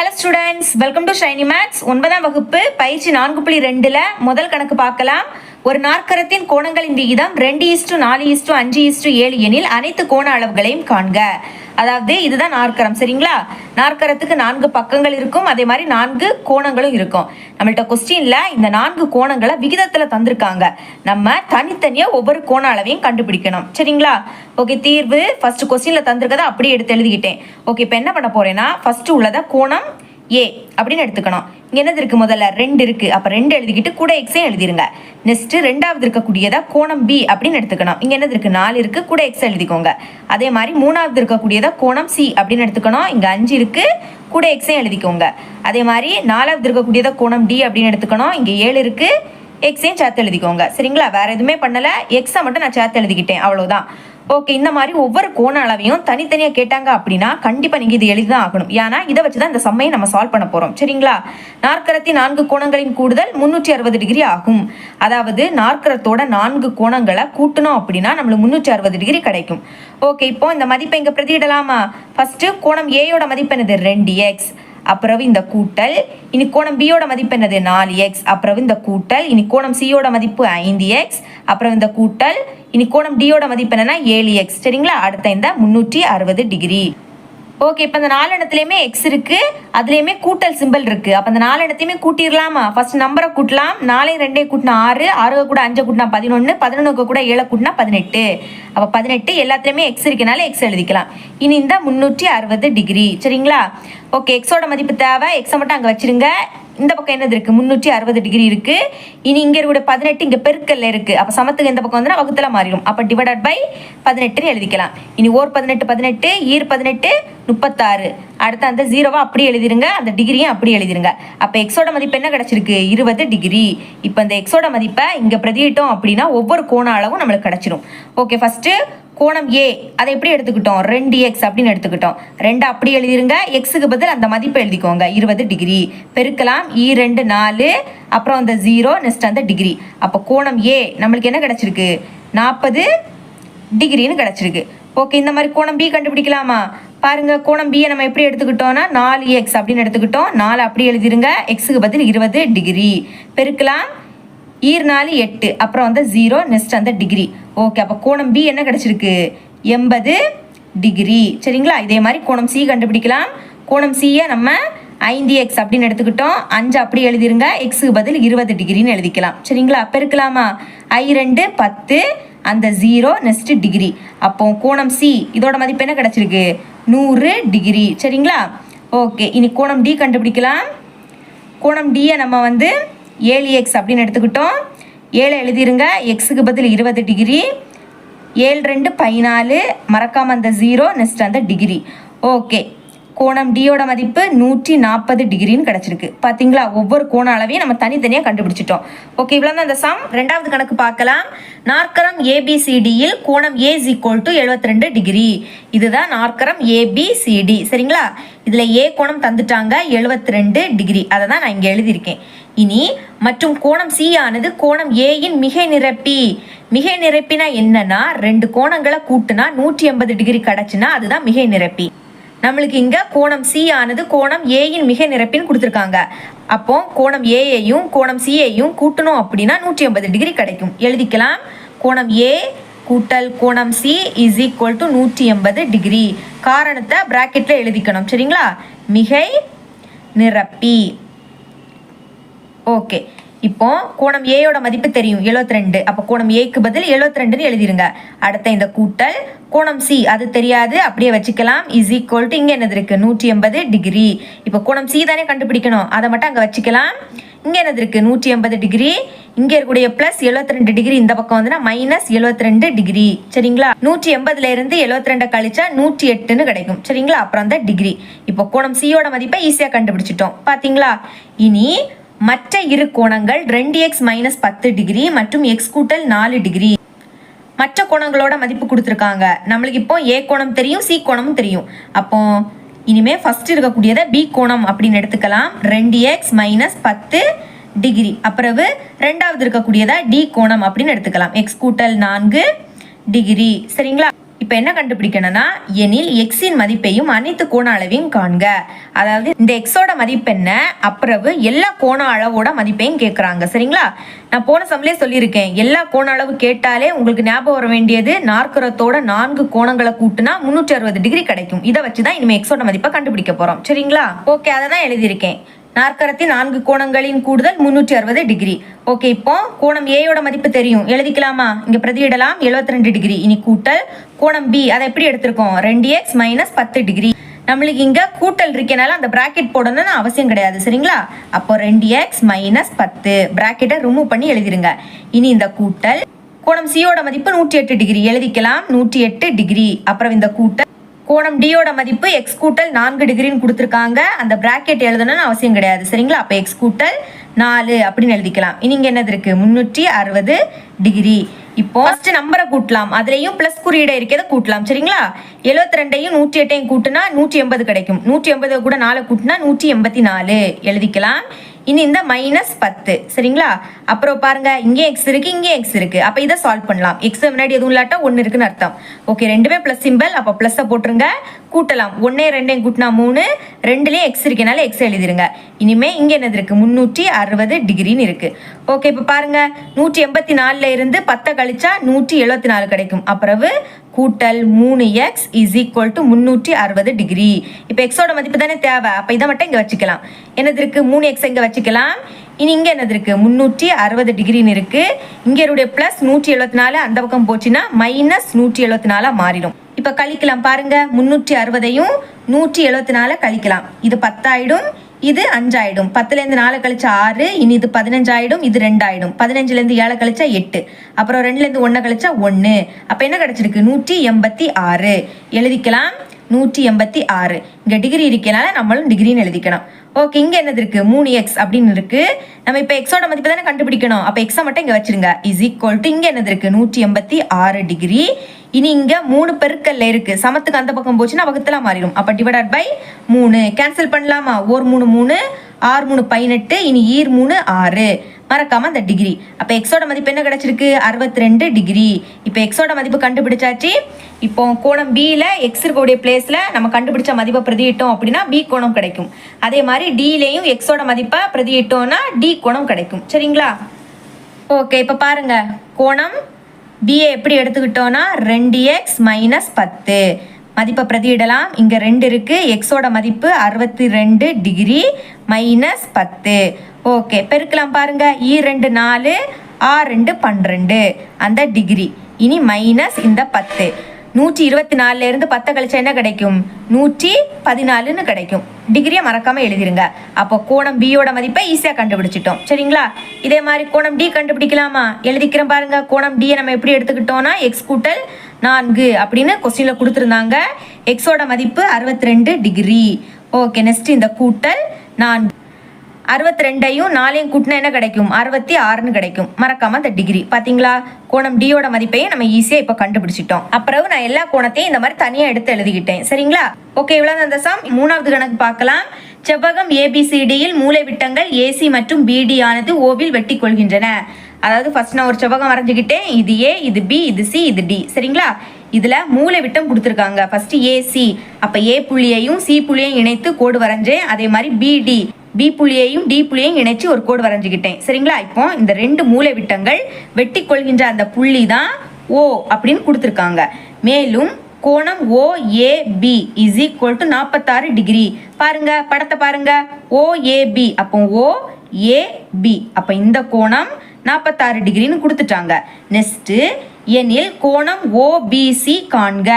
Hello students, welcome to Shiny maths. 9ஆம் வகுப்பு பயிற்சி 4.2ல் முதல் கணக்கு பார்க்கலாம். ஒரு நாற்கரத்தின் கோணங்களின் விகிதம் 2:4:5:7 எனில் அனைத்து கோண அளவுகளையும் காண்க. அதாவது இதுதான் நாற்கரம், சரிங்களா? நாற்கரத்துக்கு 4 பக்கங்கள் இருக்கும், அதே மாதிரி 4 கோணங்களும் இருக்கும். நம்மள்ட்ட கொஸ்டின்ல இந்த 4 கோணங்களை விகிதத்துல தந்திருக்காங்க. நம்ம தனித்தனியா ஒவ்வொரு கோண அளவையும் கண்டுபிடிக்கணும், சரிங்களா? ஓகே, தீர்வு ஃபர்ஸ்ட் கொஸ்டின்ல தந்திருக்கதை அப்படியே எடுத்து எழுதிக்கிட்டேன். ஓகே, இப்போ என்ன பண்ண போறேன்னா ஃபர்ஸ்ட் உள்ளத கோணம் ஏ அப்படின்னு எடுத்துக்கணும். இங்க என்னது இருக்கு? முதல்ல 2 இருக்கு, அப்ப 2 எழுதிக்கிட்டு கூட எக்ஸையும் எழுதிருங்க. நெக்ஸ்ட் ரெண்டாவது இருக்கக்கூடியதா கோணம் பி அப்படின்னு எடுத்துக்கணும். இங்க என்னது இருக்கு? 4 இருக்கு, கூட எக்ஸ் எழுதிக்கோங்க. அதே மாதிரி மூணாவது இருக்கக்கூடியதா கோணம் சி அப்படின்னு எடுத்துக்கணும். இங்க 5 இருக்கு, கூட எக்ஸையும் எழுதிக்கோங்க. அதே மாதிரி நாலாவது இருக்கக்கூடியதா கோணம் டி அப்படின்னு எடுத்துக்கணும். இங்க 7 இருக்கு, எக்ஸையும் சேர்த்து எழுதிக்கோங்க, சரிங்களா? வேற எதுவுமே பண்ணல, எக்ஸை மட்டும் நான் சேர்த்து எழுதிக்கிட்டேன், அவ்வளவுதான். ஓகே, இந்த மாதிரி ஒவ்வொரு கோண அளவையும் தனித்தனியாக கேட்டாங்க அப்படின்னா கண்டிப்பாக நீங்கள் இது எழுதிதான் ஆகணும். ஏன்னா இதை வச்சு தான் இந்த சம்மையை நம்ம சால்வ் பண்ண போகிறோம், சரிங்களா? நாற்கரத்தின் 4 கோணங்களின் கூடுதல் 360 டிகிரி ஆகும். அதாவது நாற்கரத்தோட 4 கோணங்களை கூட்டணும் அப்படின்னா நம்மளுக்கு 360 டிகிரி கிடைக்கும். ஓகே, இப்போ இந்த மதிப்பை இங்கே பிரதியிடலாமா? ஃபர்ஸ்ட் கோணம் ஏயோட மதிப்பு என்னது? 2x. அப்புறம் இந்த கூட்டல். இனி கோணம் பியோட மதிப்பு என்னது? 4x. அப்புறம் இந்த கூட்டல். இனி கோணம் சியோட மதிப்பு 5x. அப்புறம் இந்த கூட்டல். இனி கோணம் டியோட மதிப்பு என்னன்னா 7x, சரிங்களா? அடுத்த இந்த 360 டிகிரி. ஓகே, இப்போ இந்த 4 இடத்துலையுமே எக்ஸ் இருக்கு, அதுலேயுமே கூட்டல் சிம்பிள் இருக்கு. அப்போ இந்த 4 இடத்தையுமே கூட்டிடலாமா? ஃபர்ஸ்ட் நம்பரை கூட்டலாம். 4 2 கூட்டினா 6, 6 கூட 5 கூட்டினா 11, 11 கூட 7 கூட்டினா 18. அப்போ 18 எல்லாத்துலேயுமே எக்ஸ் இருக்கனால எக்ஸ் எழுதிக்கலாம். இனி இந்த 360 டிகிரி, சரிங்களா? ஓகே, எக்ஸோட மதிப்பு தேவை, எக்ஸை மட்டும் அங்கே வச்சிருங்க. இந்த பக்கம் என்னது இருக்கு? 360 டிகிரி இருக்கு. இனி இங்க இருக்க 18 இங்க பெருக்கல்ல இருக்கு. அப்ப சமத்துக்கு இந்த பக்கம் வந்து வகுத்துல மாறிடும். அப்ப டிவைடட் பை 18 எழுதிக்கலாம். இனி ஓர் 18 18, ஈர் 18 36. அடுத்து அந்த 0 அப்படியே எழுதிருங்க, அந்த டிகிரியும் அப்படியே எழுதிருங்க. அப்ப எக்ஸோட மதிப்பு என்ன கிடைச்சிருக்கு? 20 டிகிரி. இப்ப இந்த எக்ஸோட மதிப்பை இங்க பிரதியிட்டோம் அப்படின்னா ஒவ்வொரு கோண அளவும் நம்மளுக்கு கிடைச்சிடும். ஓகே, ஃபர்ஸ்ட் கோணம் ஏ அதை எப்படி எடுத்துக்கிட்டோம்? 2x அப்படின்னு எடுத்துக்கிட்டோம். 2 அப்படி எழுதிருங்க, எக்ஸுக்கு பதில் அந்த மதிப்பை எழுதிக்கோங்க. 20 டிகிரி பெருக்கலாம். 2 4, அப்புறம் அந்த 0, நெக்ஸ்ட் அந்த டிகிரி. அப்போ கோணம் ஏ நம்மளுக்கு என்ன கிடைச்சிருக்கு? 40 டிகிரின்னு கிடைச்சிருக்கு. ஓகே, இந்த மாதிரி கோணம் பி கண்டுபிடிக்கலாமா? பாருங்க, கோணம் பியை நம்ம எப்படி எடுத்துக்கிட்டோம்னா 4x அப்படின்னு எடுத்துக்கிட்டோம். 4 அப்படி எழுதிருங்க, எக்ஸுக்கு பதில் 20 டிகிரி பெருக்கலாம். 4 8, அப்புறம் வந்து 0, நெக்ஸ்ட் அந்த டிகிரி. ஓகே, அப்போ கோணம் பி என்ன கிடைச்சிருக்கு? 80 டிகிரி, சரிங்களா? இதே மாதிரி கோணம் சி கண்டுபிடிக்கலாம். கோணம் சியை நம்ம 5x அப்படின்னு எடுத்துக்கிட்டோம். 5 அப்படி எழுதிருங்க, எக்ஸுக்கு பதில் 20 டிகிரின்னு எழுதிக்கலாம், சரிங்களா? பெருக்கலாமா? 2 10, அந்த 0, நெக்ஸ்ட் டிகிரி. அப்போ கோணம் சி இதோட மதிப்பு என்ன கிடைச்சிருக்கு? 100 டிகிரி, சரிங்களா? ஓகே, இனி கோணம் டி கண்டுபிடிக்கலாம். கோணம் டியை நம்ம வந்து 7x அப்படின்னு எடுத்துக்கிட்டோம். 7 எழுதிருங்க, எக்ஸுக்கு பதில் 20 டிகிரி. 7 2 14, மறக்காம அந்த 0, நெக்ஸ்ட் அந்த டிகிரி. ஓகே, கோணம் டியோட மதிப்பு 140 டிகிரின்னு கிடைச்சிருக்கு. பார்த்தீங்களா? ஒவ்வொரு கோண அளவையும் நம்ம தனித்தனியாக கண்டுபிடிச்சிட்டோம். ஓகே, இவ்வளோ தான் அந்த சம். ரெண்டாவது கணக்கு பார்க்கலாம். நாற்கரம் ஏபிசிடியில் கோணம் ஏ = 72 டிகிரி. இதுதான் நாற்கரம் ஏபிசிடி, சரிங்களா? இதில் ஏ கோணம் தந்துட்டாங்க 72 டிகிரி, அதை தான் நான் இங்கே எழுதியிருக்கேன். இனி மற்றும் கோணம் சி ஆனது கோணம் ஏயின் மிகை நிரப்பி. மிகை நிரப்பினா என்னன்னா 2 கோணங்களை கூட்டுனா 180 டிகிரி கிடைச்சுன்னா அதுதான் மிகை நிரப்பி. நம்மளுக்கு இங்க கோணம் சி ஆனது கோணம் ஏயின் மிகை நிரப்பின்னு கொடுத்துருக்காங்க. அப்போ கோணம் ஏயையும் கோணம் சியையும் கூட்டணும் அப்படின்னா 180 டிகிரி கிடைக்கும். எழுதிக்கலாம். கோணம் ஏ கூட்டல் கோணம் சி = 180 டிகிரி. காரணத்தை பிராக்கெட்ல எழுதிக்கணும், சரிங்களா? மிகை நிரப்பி. ஓகே, இப்போ கோணம் ஏயோட மதிப்பு தெரியும் 72. அப்போ கோணம் ஏக்கு பதில் 72ன்னு எழுதிருங்க. அடுத்த இந்த கூட்டல் கோணம் சி அது தெரியாது, அப்படியே வச்சுக்கலாம். = இங்கே என்னது இருக்கு? 180 டிகிரி. இப்போ கோணம் சி தானே கண்டுபிடிக்கணும், அதை மட்டும் அங்கே வச்சுக்கலாம். இங்கே என்னது இருக்கு? 180 டிகிரி. இங்கே இருக்கக்கூடிய பிளஸ் 72 டிகிரி இந்த பக்கம் வந்துன்னா -72 டிகிரி, சரிங்களா? 180ல இருந்து 72 கழிச்சா 108ன்னு கிடைக்கும், சரிங்களா? அப்புறம் அந்த டிகிரி. இப்போ கோணம் சியோட மதிப்பை ஈஸியாக கண்டுபிடிச்சிட்டோம், பார்த்தீங்களா? இனி மற்ற இரு கோணங்கள் 2x - 10 டிகிரி மற்றும் x கூட்டல் 4 டிகிரி. மற்ற கோணங்களோட மதிப்பு கொடுத்துருக்காங்க. நம்மளுக்கு இப்போ ஏ கோணம் தெரியும், சி கோணமும் தெரியும். அப்போ இனிமே ஃபர்ஸ்ட் இருக்கக்கூடியதை பி கோணம் அப்படின்னு எடுத்துக்கலாம். 2x - 10 degree. அப்புறம் ரெண்டாவது இருக்கக்கூடியதை டி கோணம் அப்படின்னு எடுத்துக்கலாம். x கூட்டல் 4 டிகிரி, சரிங்களா? இப்போ என்ன கண்டுபிடிக்கணும்னா எனில் எக்ஸின் மதிப்பையும் அனைத்து கோண அளவையும் காண்க. அதாவது இந்த எக்ஸோட மதிப்பு என்ன, அப்புறம் எல்லா கோண அளவோட மதிப்பையும் கேட்குறாங்க. சரிங்களா? நான் போன சமலே சொல்லியிருக்கேன், எல்லா கோண அளவு கேட்டாலே உங்களுக்கு ஞாபகம் வர வேண்டியது நாற்கரத்தோட 4 கோணங்களை கூட்டினா 360 டிகிரி கிடைக்கும். இதை வச்சுதான் இனிமே எக்ஸோட மதிப்பை கண்டுபிடிக்க போறோம். சரிங்களா? ஓகே, அதை தான் எழுதியிருக்கேன். நாற்கரத்தின் 4 கோணங்களின் கூடுதல் 360 டிகிரி. ஓகே, இப்போ கோணம் ஏயோட மதிப்பு தெரியும், எழுதிக்கலாமா? இங்க பிரதியிடலாம் 72 டிகிரி. இனி கூட்டல் கோணம் பி, அதை எப்படி எடுத்திருக்கோம்? 2x minus 10 degree. நம்மளுக்கு இங்க கூட்டல் இருக்கனால அந்த பிராக்கெட் போடணும்னு அவசியம் கிடையாது. சரிங்களா? அப்போ 2x மைனஸ் 10 பிராக்கெட்டை ரிமூவ் பண்ணி எழுதிருங்க. இனி இந்த கூட்டல் கோணம் சியோட மதிப்பு 108 டிகிரி, எழுதிக்கலாம் 108 டிகிரி. அப்புறம் இந்த கூட்டல் கோணம் டியோட மதிப்பு எக்ஸ் கூட்டல் 4 டிகிரின்னு கொடுத்துருக்காங்க, அந்த பிராக்கெட் எழுதணும்னு அவசியம் கிடையாது. சரிங்களா? அப்போ எக்ஸ் கூட்டல் 4 அப்படின்னு எழுதிக்கலாம். இனி இங்க என்னது இருக்கு? 360 டிகிரி. இப்போ ஃபர்ஸ்ட் நம்பரை கூட்டலாம், அதுலயும் பிளஸ் குறியீடு இருக்கிறத கூட்டலாம். சரிங்களா? 72ஐயும் 108ஐயும் கூட்டினா 180 கிடைக்கும். 180 கூட 4 கூட்டினா 184 எழுதிக்கலாம். இனி இந்த மைனஸ் 10. சரிங்களா? அப்புறம் பாருங்க, இங்கே எக்ஸ் இருக்கு, இங்கே எக்ஸ் இருக்கு. அப்ப இதை சால்வ் பண்ணலாம். எக்ஸ் முன்னாடி எதுவும் இல்லாட்டா 1 இருக்குன்னு அர்த்தம். ஓகே, ரெண்டுமே பிளஸ் சிம்பிள், அப்ப பிளஸ் போட்டுருங்க. கூட்டலாம், 1 2 கூட்டினா 3, 2லயும் எக்ஸ் இருக்கனால எக்ஸ் எழுதிருங்க. இனிமே இங்க என்னது இருக்கு? 360 டிகிரின்னு இருக்கு. ஓகே, இப்ப பாருங்க, 184ல இருந்து 10 கழிச்சா 174 கிடைக்கும். அப்புறம் கூட்டல் 3x is equal to 360 degree. இப்போ எக்ஸோட மதிப்பு தானே தேவை, அப்போ இதை மட்டும் இங்கே வச்சுக்கலாம். என்னது இருக்கு? 3x இங்கே வச்சுக்கலாம். இனி இங்கே என்னது இருக்கு? 360 டிகிரின்னு இருக்கு. இங்கே என்னுடைய பிளஸ் 174 அந்த பக்கம் போச்சுன்னா மைனஸ் 174 மாறிடும். இப்போ கழிக்கலாம் பாருங்க, 360ஐயும் 174 கழிக்கலாம். இது 10 ஆயிடும், இது 5 ஆயிடும். 10லேருந்து 4 கழிச்சா 6, இனி இது 15 ஆயிடும், இது 2 ஆயிடும். 15லேருந்து 7 கழிச்சா 8, அப்புறம் 2லேருந்து 1 கழிச்சா 1. அப்ப என்ன கிடைச்சிருக்கு? 186 எழுதிக்கலாம். 186 இங்க டிகிரி இருக்கனால நம்மளும் டிகிரின்னு எழுதிக்கணும். ஓகே, இங்க என்னது இருக்கு? 3x அப்படின்னு இருக்கு. நம்ம இப்ப எக்ஸோட மதிப்பு தானே கண்டுபிடிக்கணும், அப்ப எக்ஸை மட்டும் இங்க வச்சிருங்க. இஸ் ஈக்குவல் டு இங்க என்னது இருக்கு? 186 டிகிரி. இனி இங்க 3 பெருக்கல்ல இருக்கு, சமத்துக்கு அந்த பக்கம் போச்சுன்னா வகுத்தலா மாறிடும். அப்ப டிவைடட் பை 3 கேன்சல் பண்ணலாமா? 1 3 3, 6 3 18, இனி 3 6. மறக்காம அந்த டிகிரி. அப்ப எக்ஸோட மதிப்பு என்ன கிடைச்சிருக்கு? 62 டிகிரி. இப்ப எக்ஸோட மதிப்பு கண்டுபிடிச்சாச்சு. இப்போ கோணம் பில எக்ஸ் இருக்கக்கூடிய பிளேஸ்ல நம்ம கண்டுபிடிச்ச மதிப்பை பிரதியிட்டோம் அப்படின்னா பி கோணம் கிடைக்கும். அதே மாதிரி டிலையும் எக்ஸோட மதிப்பை பிரதியிட்டோம்னா டி கோணம் கிடைக்கும். சரிங்களா? ஓகே, இப்ப பாருங்க, கோணம் பிஏ எப்படி எடுத்துக்கிட்டோம்னா 2x மைனஸ் 10 மதிப்பை பிரதியிடலாம். இங்க 2 இருக்கு, எக்ஸோட மதிப்பு 62 டிகிரி மைனஸ் 10. ஓகே, பெருக்கலாம் பாருங்க, 2 4, 2 12 அந்த டிகிரி. இனி மைனஸ் இந்த 10. 124ல இருந்து 10 கழிச்சா என்ன கிடைக்கும்? 114ன்னு கிடைக்கும். டிகிரியை மறக்காம எழுதிருங்க. அப்போ கோணம் பியோட மதிப்பை ஈஸியா கண்டுபிடிச்சிட்டோம். சரிங்களா? இதே மாதிரி கோணம் டி கண்டுபிடிக்கலாமா? எழுதிக்கிறேன் பாருங்க. கோணம் டியை நம்ம எப்படி எடுத்துக்கிட்டோம்னா எக்ஸ் கூட்டல் 4 அப்படின்னு கொஸ்டின்ல கொடுத்துருந்தாங்க. எக்ஸோட மதிப்பு 62 டிகிரி. ஓகே, நெக்ஸ்ட் இந்த கூட்டல் 4. 62ஐயும் 4ஐயும் கூட்டினா என்ன கிடைக்கும்? 66ன்னு கிடைக்கும். மறக்காம அந்த டிகிரி. பாத்தீங்களா? கோணம் டியோட மதிப்பையும் நம்ம ஈஸியா இப்ப கண்டுபிடிச்சிட்டோம். அப்புறம் நான் எல்லா கோணத்தையும் இந்த மாதிரி தனியா எடுத்து எழுதிக்கிட்டேன். சரிங்களா? ஓகே, இவ்வளவு அந்த சம். 3வது கணக்கு பார்க்கலாம். செவ்வகம் ஏபிசிடியில் மூலை விட்டங்கள் ஏசி மற்றும் பிடி ஆனது ஓவில் வெட்டி கொள்கின்றன. அதாவது ஃபர்ஸ்ட் நான் ஒரு செவ்வகம் வரைஞ்சுக்கிட்டேன். இது ஏ, இது பி, இது சி, இது டி. சரிங்களா? இதுல மூலை விட்டம் கொடுத்துருக்காங்க. ஃபர்ஸ்ட் ஏசி, அப்ப ஏ புள்ளியையும் சி புள்ளியையும் இணைத்து கோடு வரைஞ்சேன். அதே மாதிரி பிடி, பி புள்ளியையும் டி புள்ளியையும் இணைச்சு ஒரு கோடு வரைஞ்சுக்கிட்டேன். சரிங்களா? இப்போ இந்த 2 மூலை விட்டங்கள் வெட்டி கொள்கின்ற அந்த புள்ளி தான் ஓ அப்படின்னு கொடுத்துருக்காங்க. மேலும் கோணம் OAB is equal to 46 degree. பாருங்க, படத்தை பாருங்க. OAB, அப்போ OAB, அப்ப இந்த கோணம் 46 டிகிரின்னு கொடுத்துட்டாங்க. நெக்ஸ்ட் எனில் கோணம் OBC காண்க.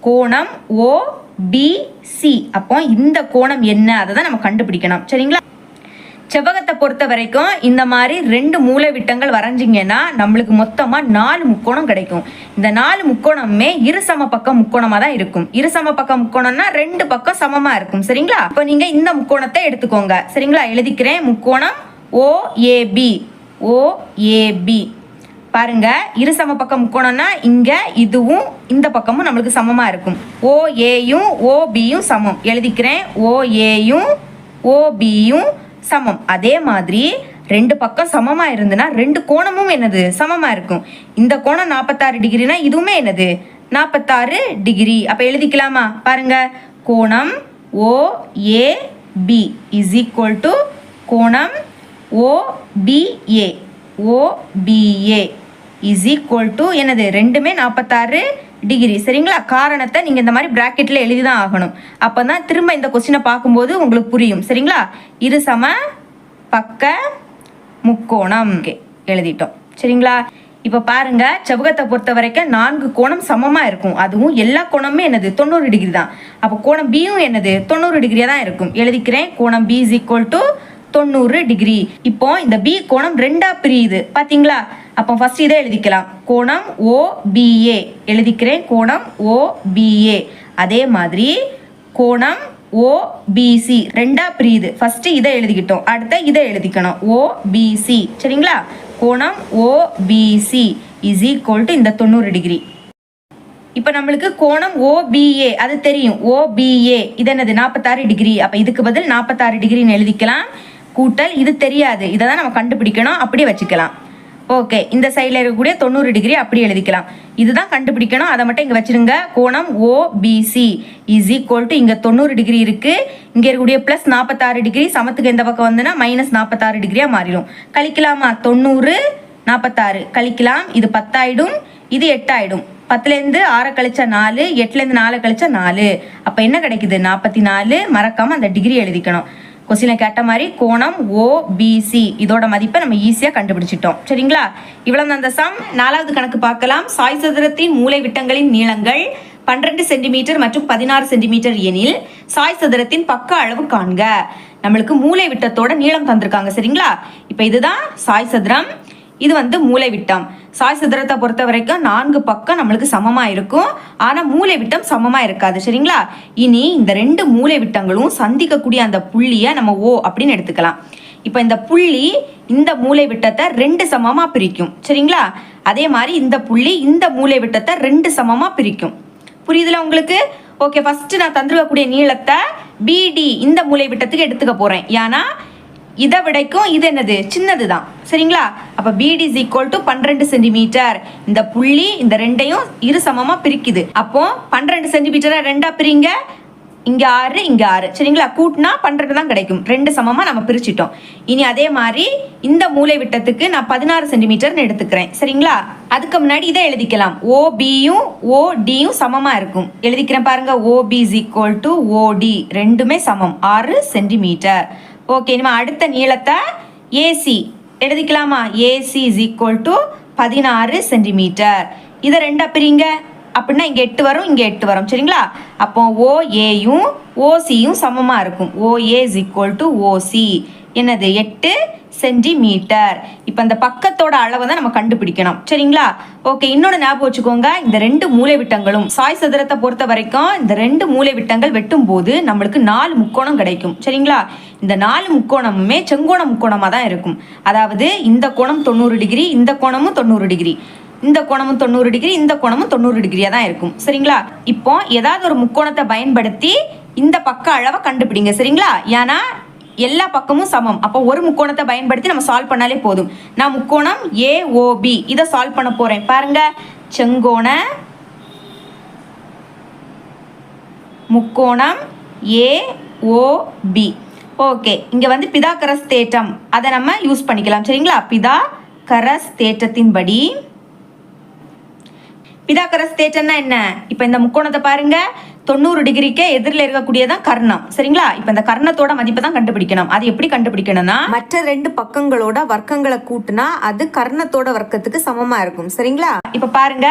கோணம் OBC, அப்போ இந்த கோணம் என்ன, அதை தான் நம்ம கண்டுபிடிக்கணும். சரிங்களா? செவ்வகத்தை பொறுத்த வரைக்கும் இந்த மாதிரி 2 மூலை விட்டங்கள் வரைஞ்சிங்கன்னா நம்மளுக்கு மொத்தமா 4 முக்கோணம் கிடைக்கும். இந்த 4 முக்கோணமே இருசம பக்கம் முக்கோணமா தான் இருக்கும். இருசம பக்கம் முக்கோணம்னா 2 பக்கம் சமமா இருக்கும். சரிங்களா? இப்போ நீங்க இந்த முக்கோணத்தை எடுத்துக்கோங்க. சரிங்களா? எழுதிக்கிறேன். முக்கோணம் OAB. பாருங்க, இருசம பக்கம் முக்கோணம்னா இங்க இதுவும் இந்த பக்கமும் நம்மளுக்கு சமமா இருக்கும். OAயும் OBயும் சமம். எழுதிக்கிறேன். OAயும் OBயும் சமம். அதே மாதிரி 2 பக்கம் சமமா இருந்துன்னா 2 கோணமும் என்னது? சமமா இருக்கும். இந்த கோணம் 46 டிகிரினா இதுவுமே என்னது? 46 டிகிரி. அப்போ எழுதிக்கலாமா? பாருங்க, கோணம் OAB இஸ் ஈக்குவல் டு கோணம் OBA. OBA is equal to என்னது? ரெண்டுமே 46 டிகிரி. சரிங்களா? காரணத்தை நீங்கள் இந்த மாதிரி ப்ராக்கெட்டில் எழுதி தான் ஆகணும். அப்போ தான் திரும்ப இந்த கொஸ்டினை பார்க்கும்போது உங்களுக்கு புரியும். சரிங்களா? இரு சம பக்க முக்கோணம் எழுதிட்டோம். சரிங்களா? இப்போ பாருங்க, செவ்வகத்தை பொறுத்த வரைக்கும் 4 கோணம் சமமாக இருக்கும். அதுவும் எல்லா கோணமுமே என்னது? 90 டிகிரி தான். அப்போ கோணம் பியும் என்னது? 90 டிகிரியாக தான் இருக்கும். எழுதிக்கிறேன். கோணம் B is equal to 90 degree. இப்போ இந்த பி கோணம் ரெண்டா பிரியுது பார்த்தீங்களா? அப்போ ஃபர்ஸ்ட் இதை எழுதிக்கலாம். கோணம் OBA எழுதிக்கிறேன். கோணம் OBA. அதே மாதிரி கோணம் OBC ரெண்டா பிரியுது. ஃபர்ஸ்ட் இதை எழுதிக்கிட்டோம், அடுத்த இதை எழுதிக்கணும். OBC. சரிங்களா? கோணம் OBC இஸ் ஈக்குவல் டு இந்த 90 டிகிரி. இப்போ நம்மளுக்கு கோணம் OBA அது தெரியும். OBA இது என்னது? 46 டிகிரி. அப்போ இதுக்கு பதில் 46 டிகிரின்னு எழுதிக்கலாம். கூட்டல் இது தெரியாது, இதை தான் நம்ம கண்டுபிடிக்கணும். அப்படியே வச்சுக்கலாம். ஓகே, இந்த சைடில் இருக்கக்கூடிய 90 டிகிரி அப்படி எழுதிக்கலாம். இதுதான் கண்டுபிடிக்கணும், அதை மட்டும் இங்கே வச்சிருங்க. கோணம் OBC இஸ் ஈக்குவல் டு இங்கே 90 டிகிரி இருக்குது. இங்கே இருக்கக்கூடிய ப்ளஸ் 46 டிகிரி சமத்துக்கு எந்த பக்கம் வந்துன்னா மைனஸ் 46 டிகிரியாக மாறிடும். கழிக்கலாமா? 90 46 கழிக்கலாம். இது 10 ஆயிடும், இது 8 ஆயிடும். 10லேருந்து 6 கழிச்சா 4, 8லேருந்து 4 கழிச்சா 4. அப்போ என்ன கிடைக்குது? 44. மறக்காமல் அந்த டிகிரி எழுதிக்கணும். கொஸ்டினை கேட்ட மாதிரி கோணம் OBC இதோட மதிப்பை நம்ம ஈஸியாக கண்டுபிடிச்சிட்டோம். சரிங்களா? இவ்வளவு அந்த சம். 4வது கணக்கு பார்க்கலாம். சாய் சதுரத்தின் மூலை விட்டங்களின் நீளங்கள் 12 சென்டிமீட்டர் மற்றும் 16 சென்டிமீட்டர் எனில் சாய் சதுரத்தின் பக்க அளவு காண்க. நம்மளுக்கு மூலை விட்டத்தோட நீளம் தந்திருக்காங்க. சரிங்களா? இப்போ இதுதான் சாய் சதுரம், இது வந்து மூலை விட்டம். சாய் சதுரத்தை பொறுத்த வரைக்கும் 4 பக்கம் நம்மளுக்கு சமமாக இருக்கும், ஆனால் மூலை விட்டம் சமமாக இருக்காது. சரிங்களா? இனி இந்த 2 மூலை விட்டங்களும் சந்திக்கக்கூடிய அந்த புள்ளியை நம்ம O அப்படின்னு எடுத்துக்கலாம். இப்போ இந்த புள்ளி இந்த மூலை விட்டத்தை 2 சமமாக பிரிக்கும். சரிங்களா? அதே மாதிரி இந்த புள்ளி இந்த மூலை விட்டத்தை 2 சமமாக பிரிக்கும். புரியுதுல உங்களுக்கு? ஓகே, ஃபர்ஸ்ட் நான் தந்துருக்கக்கூடிய நீளத்தை BD இந்த மூலை விட்டத்துக்கு எடுத்துக்க போகிறேன். ஏன்னா இதை விடைக்கும் இது என்னது? சின்னது தான். சரிங்களா? அப்போ BD is equal to 12 centimetre. இந்த புள்ளி இந்த ரெண்டையும் இரு சமமாக பிரிக்குது. அப்போ 12 சென்டிமீட்டரை 2ஆ பிரிங்க. இங்கே 6, இங்கே 6. சரிங்களா? கூட்டினா 12 தான் கிடைக்கும். 2 சமமாக நம்ம பிரிச்சிட்டோம். இனி அதே மாதிரி இந்த மூலை விட்டத்துக்கு நான் 16 சென்டிமீட்டர்னு எடுத்துக்கிறேன். சரிங்களா? அதுக்கு முன்னாடி இதை எழுதிக்கலாம். OBயும் ODயும் சமமாக இருக்கும். எழுதிக்கிறேன் பாருங்க. OB is equal to OD ரெண்டுமே சமம் 6 சென்டிமீட்டர். ஓகே, நம்ம அடுத்த நீளத்தை AC எழுதிக்கலாமா? AC is equal to 16 centimetre. இதை 2ஆ பிரிங்க. அப்படின்னா இங்கே 8 வரும், இங்கே 8 வரும். சரிங்களா? அப்போ OAயும் OCயும் சமமாக இருக்கும். OA is equal to OC என்னது? 8 சென்டிமீட்டர். இப்போ அந்த பக்கத்தோட அளவை தான் நம்ம கண்டுபிடிக்கணும். சரிங்களா? ஓகே, இன்னொன்று ஞாபகம் வச்சுக்கோங்க. இந்த 2 மூலை விட்டங்களும் சாய் சதுரத்தை பொறுத்த வரைக்கும் இந்த 2 மூலை விட்டங்கள் வெட்டும் போது நம்மளுக்கு 4 முக்கோணம் கிடைக்கும். சரிங்களா? இந்த 4 முக்கோணமுமே செங்கோண முக்கோணமாக தான் இருக்கும். அதாவது இந்த கோணம் 90 டிகிரி, இந்த கோணமும் 90 டிகிரி, இந்த கோணமும் 90 டிகிரி, இந்த கோணமும் 90 டிகிரியா தான் இருக்கும். சரிங்களா? இப்போ ஏதாவது ஒரு முக்கோணத்தை பயன்படுத்தி இந்த பக்க அளவை கண்டுபிடிங்க. சரிங்களா? ஏன்னா எல்லா பக்கமும் சமம். அப்போ ஒரு முக்கோணத்தை பயன்படுத்தி நம்ம சால்வ் பண்ணாலே போதும். நான் முக்கோணம் AOB இதை சால்வ் பண்ண போறேன். பாருங்க, செங்கோண முக்கோணம் AOB. ஓகே, இங்க வந்து பிதாகரஸ் தேற்றம் அதை நம்ம யூஸ் பண்ணிக்கலாம். சரிங்களா? பிதாகரஸ் தேற்றத்தின்படி பிதாகரஸ் தேற்றம்னா என்ன? இப்போ இந்த முக்கோணத்தை பாருங்க, 90 டிகிரிக்கு எதிரில் இருக்கக்கூடியதான் கர்ணம். சரிங்களா? இப்போ இந்த கர்ணத்தோட மதிப்பை தான் கண்டுபிடிக்கணும். அது எப்படி கண்டுபிடிக்கணும்னா மற்ற 2 பக்கங்களோட வர்க்கங்களை கூட்டினா அது கர்ணத்தோட வர்க்கத்துக்கு சமமா இருக்கும். சரிங்களா? இப்போ பாருங்க,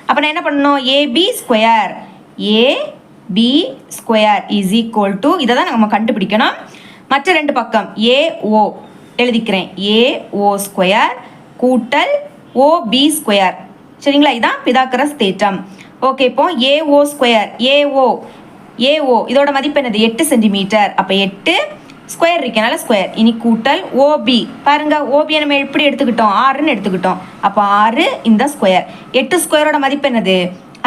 அப்ப நான் என்ன பண்ணணும்? AB square is equal to இதை தான் நம்ம கண்டுபிடிக்கணும். மற்ற 2 பக்கம் AO எழுதிக்கிறேன். AO ஸ்கொயர் கூட்டல் OB ஸ்கொயர். சரிங்களா? இதான் பிதாகரஸ் தேற்றம். ஓகே, இப்போ AO ஸ்கொயர் AO இதோட மதிப்பு என்னது? 8 சென்டிமீட்டர். அப்போ 8 ஸ்கொயர் இருக்கனால ஸ்கொயர். இனி கூட்டல் OB. பாருங்க, OB நம்ம எப்படி எடுத்துக்கிட்டோம்? 6ன்னு எடுத்துக்கிட்டோம். அப்போ 6 இந்த ஸ்கொயர். 8 ஸ்கொயரோட மதிப்பு என்னது?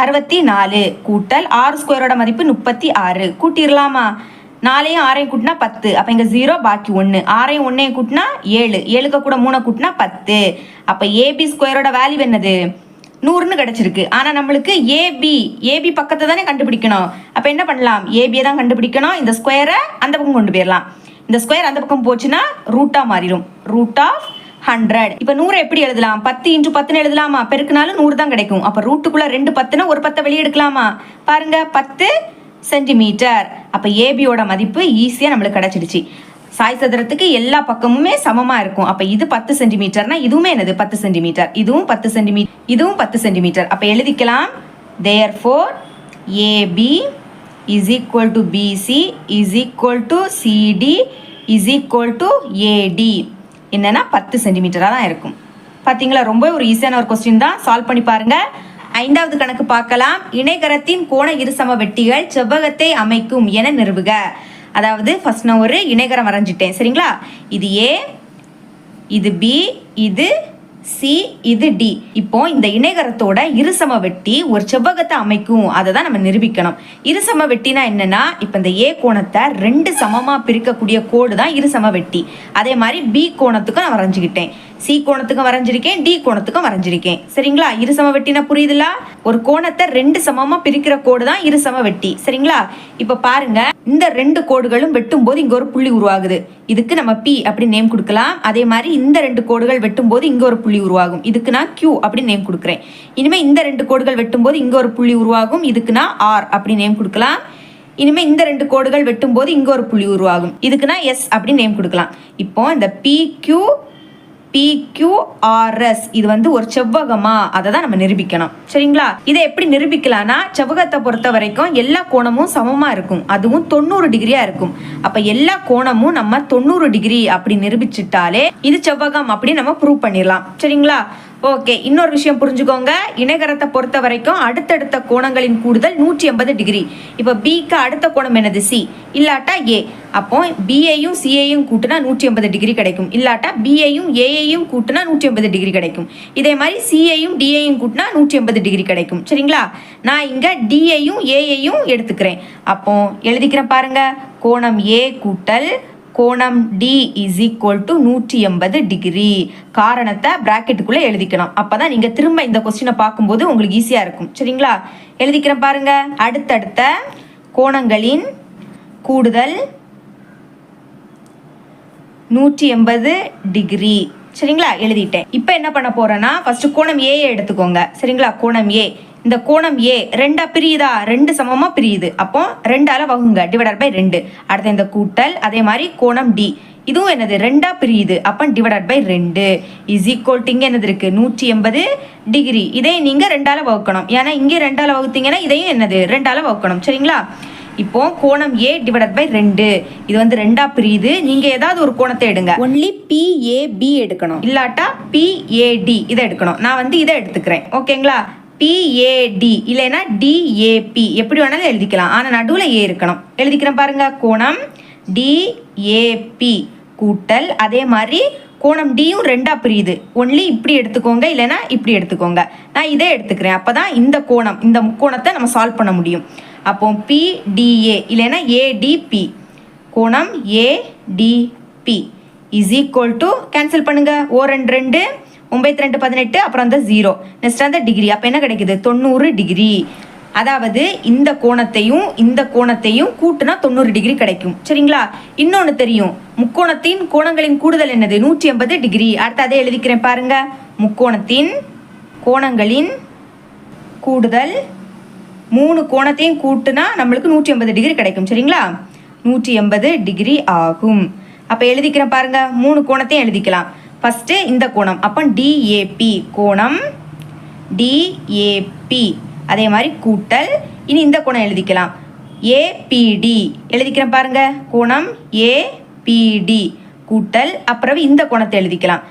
64 கூட்டல் 6 ஸ்கொயரோட மதிப்பு 36. கூட்டிடலாமா? 4ஐயும் 6ஐயும் கூட்டினா 10. அப்போ இங்கே 0 பாக்கி 1. 6ஐயும் 1ஐயும் கூட்டினா 7. 7க்கு கூட 3 கூட்டினா 10. அப்போ AB ஸ்கொயரோட வேல்யூ என்னது? 100ன்னு கிடைச்சிருக்கு. ஆனால் நம்மளுக்கு ஏபி பக்கத்தை தானே கண்டுபிடிக்கணும். அப்போ என்ன பண்ணலாம், ஏபியை தான் கண்டுபிடிக்கணும். இந்த ஸ்கொயரை அந்த பக்கம் கொண்டு போயிடலாம். இந்த ஸ்கொயர் அந்த பக்கம் போச்சுன்னா ரூட்டாக மாறிடும். Root of 100. இப்போ 100 எப்படி எழுதலாம், 10 × 10ன்னு எழுதலாமா, பெருக்குனாலும் 100 தான் கிடைக்கும். அப்போ ரூட்டுக்குள்ள 2 10ன்னா ஒரு 10 வெளியே எடுக்கலாமா, பாருங்க 10 சென்டிமீட்டர். அப்போ ஏபியோட மதிப்பு ஈஸியாக நம்மளுக்கு கிடைச்சிடுச்சு. சாய் சதுரத்துக்கு எல்லா பக்கமுமே சமமாக இருக்கும். அப்போ இது 10 சென்டிமீட்டர்னா இதுவுமே என்னது 10 சென்டிமீட்டர், இதுவும் 10 சென்டிமீட்டர், இதுவும் 10 சென்டிமீட்டர். அப்போ எழுதிக்கலாம், therefore AB is equal to BC is equal to CD is equal to AD. என்னன்னா 10 சென்டிமீட்டராக தான் இருக்கும். பார்த்தீங்களா, ரொம்ப ஒரு ஈஸியான ஒரு கொஸ்டின் தான். சால்வ் பண்ணி பாருங்க. 5வது கணக்கு பார்க்கலாம். இணைகரத்தின் கோண இருசம வெட்டிகள் செவ்வகத்தை அமைக்கும் என நிறுவுக. அதாவது ஃபர்ஸ்ட் நான் ஒரு இணைகரம் வரைஞ்சிட்டேன் சரிங்களா. இது ஏ, இது பி, இது சி, இது டி. இப்போ இந்த இணைகரத்தோட இருசம வெட்டி ஒரு செவ்வகத்தை அமைக்கும், அதை தான் நம்ம நிரூபிக்கணும். இருசம வெட்டினா என்னன்னா, இப்போ இந்த ஏ கோணத்தை 2 சமமா பிரிக்கக்கூடிய கோடு தான் இருசம வெட்டி. அதே மாதிரி பி கோணத்துக்கும் நான் வரைஞ்சிக்கிட்டேன், சி கோணத்துக்கும் வரைஞ்சிருக்கேன், டி கோணத்துக்கும் வரைஞ்சிருக்கேன் சரிங்களா. இருசம வெட்டினா புரியுதுல, ஒரு கோணத்தை 2 சமமா பிரிக்கிற கோடு தான் இருசம வெட்டி சரிங்களா. இப்போ பாருங்க, இந்த 2 கோடுகளும் வெட்டும் போது இங்க ஒரு புள்ளி உருவாகுது. இதுக்கு நம்ம பி அப்படி நேம் கொடுக்கலாம். அதே மாதிரி இந்த 2 கோடுகள் வெட்டும் போது இங்க ஒரு புள்ளி உருவாகும். இதுக்கு நான் கியூ அப்படி நேம் கொடுக்குறேன். இனிமே இந்த 2 கோடுகள் வெட்டும் போது இங்க ஒரு புள்ளி உருவாகும். இதுக்கு நான் ஆர் அப்படி நேம் கொடுக்கலாம். இனிமே இந்த 2 கோடுகள் வெட்டும் போது இங்க ஒரு புள்ளி உருவாகும். இதுக்கு நான் எஸ் அப்படி நேம் கொடுக்கலாம். இப்போ இந்த PQRS இது வந்து ஒரு செவ்வகமா, அதை தான் நம்ம நிரூபிக்கணும் சரிங்களா. இதை எப்படி நிரூபிக்கலாம்னா, செவ்வகத்தை பொறுத்த வரைக்கும் எல்லா கோணமும் சமமா இருக்கும், அதுவும் 90 டிகிரியா இருக்கும். அப்ப எல்லா கோணமும் நம்ம 90 டிகிரி அப்படி நிரூபிச்சுட்டாலே இது செவ்வகம் அப்படி நம்ம ப்ரூவ் பண்ணிடலாம் சரிங்களா. ஓகே, இன்னொரு விஷயம் புரிஞ்சுக்கோங்க. இணைகரத்தை பொறுத்த வரைக்கும் அடுத்தடுத்த கோணங்களின் கூடுதல் 180 டிகிரி. இப்போ பிக்கு அடுத்த கோணம் என்னது, சி, இல்லாட்டா ஏ. அப்போ பிஏயும் சிஏயும் கூட்டினா 180 டிகிரி கிடைக்கும். இல்லாட்டா பிஏயும் ஏஐயும் கூட்டினா 180 டிகிரி கிடைக்கும். இதே மாதிரி சிஏயும் டிஏயும் கூட்டினா 180 டிகிரி கிடைக்கும் சரிங்களா. நான் இங்க டிஏயும் ஏஐயும் எடுத்துக்கிறேன். அப்போ எழுதிக்கிறேன் பாருங்க, கோணம் ஏ கூட்டல் கோணம் D is equal to 180 degree. காரணத்தை பிராக்கெட்டுக்குள்ளே எழுதிக்கணும். அப்போதான் நீங்கள் திரும்ப இந்த கொஸ்டினை பார்க்கும்போது உங்களுக்கு ஈஸியாக இருக்கும் சரிங்களா. எழுதிக்கிறேன் பாருங்க, அடுத்தடுத்த கோணங்களின் கூடுதல் 180 டிகிரி சரிங்களா. எழுதிட்டேன். இப்போ என்ன பண்ண போறேன்னா, ஃபர்ஸ்ட் கோணம் ஏ எடுத்துக்கோங்க சரிங்களா. கோணம் ஏ, இந்த கோணம் ஏ 2 பிரியுதா, 2 சமமா பிரியுது. அப்போ 2ஆல வகுங்க, டிவைடட் பை 2. அடுத்த இந்த கூட்டல், அதே மாதிரி கோணம் டி இதுவும் என்னது 2ஆ பிரியுது. அப்போ divided by 2 is equal to இங்கே என்னது இருக்கு 180 டிகிரி. இதே நீங்க 2ஆல வகுக்கணும், ஏன்னா இங்கே 2ஆல வகுத்தீங்கன்னா இதையும் என்னது 2ஆல வகுக்கணும் சரிங்களா. இப்போ கோணம் ஏ டிவைடட் பை 2 இது வந்து 2ஆ பிரியுது. நீங்க ஏதாவது ஒரு கோணத்தை எடுங்க, ஒன்லி பிஏபி எடுக்கணும், இல்லாட்டா பிஏடி இதை எடுக்கணும். நான் வந்து இதை எடுத்துக்கிறேன் ஓகேங்களா. பிஏடி இல்லைன்னா டிஏபி எப்படி வேணாலும் எழுதிக்கலாம், ஆனால் நடுவில் ஏ இருக்கணும். எழுதிக்கிறேன் பாருங்க, கோணம் டிஏபி கூட்டல், அதே மாதிரி கோணம் டியும் 2ஆ பிரியுது. ஒன்லி இப்படி எடுத்துக்கோங்க, இல்லைன்னா இப்படி எடுத்துக்கோங்க. நான் இதை எடுத்துக்கிறேன். அப்போதான் இந்த கோணம், இந்த முக்கோணத்தை நம்ம சால்வ் பண்ண முடியும். அப்போ பிடிஏ இல்லைன்னா ஏடிபி, கோணம் ATP is equal to, cancel பண்ணுங்க, ஓ 2 2 9 2 18, அப்புறம் அந்த 0, நெக்ஸ்ட் அந்த டிகிரி. அப்போ என்ன கிடைக்குது 90 டிகிரி. அதாவது இந்த கோணத்தையும் இந்த கோணத்தையும் கூட்டுனா 90 டிகிரி கிடைக்கும் சரிங்களா. இன்னொன்று தெரியும், முக்கோணத்தின் கோணங்களின் கூடுதல் என்னது 180 டிகிரி. அடுத்து அதை எழுதிக்கிறேன் பாருங்க, முக்கோணத்தின் கோணங்களின் கூடுதல் 3 கோணத்தையும் கூட்டுனா நம்மளுக்கு 180 டிகிரி கிடைக்கும் சரிங்களா. 180 டிகிரி ஆகும். அப்போ எழுதிக்கிறேன் பாருங்க, 3 கோணத்தையும் எழுதிக்கலாம். ஃபர்ஸ்ட் இந்த கோணம், அப்போ டிஏபி, கோணம் டிஏபி, அதே மாதிரி கூட்டல், இனி இந்த கோணம் எழுதிக்கலாம் ஏபிடி. எழுதிக்கிறேன் பாருங்க, கோணம் ஏபிடி கூட்டல், அப்புறம் இந்த கோணத்தை எழுதிக்கலாம்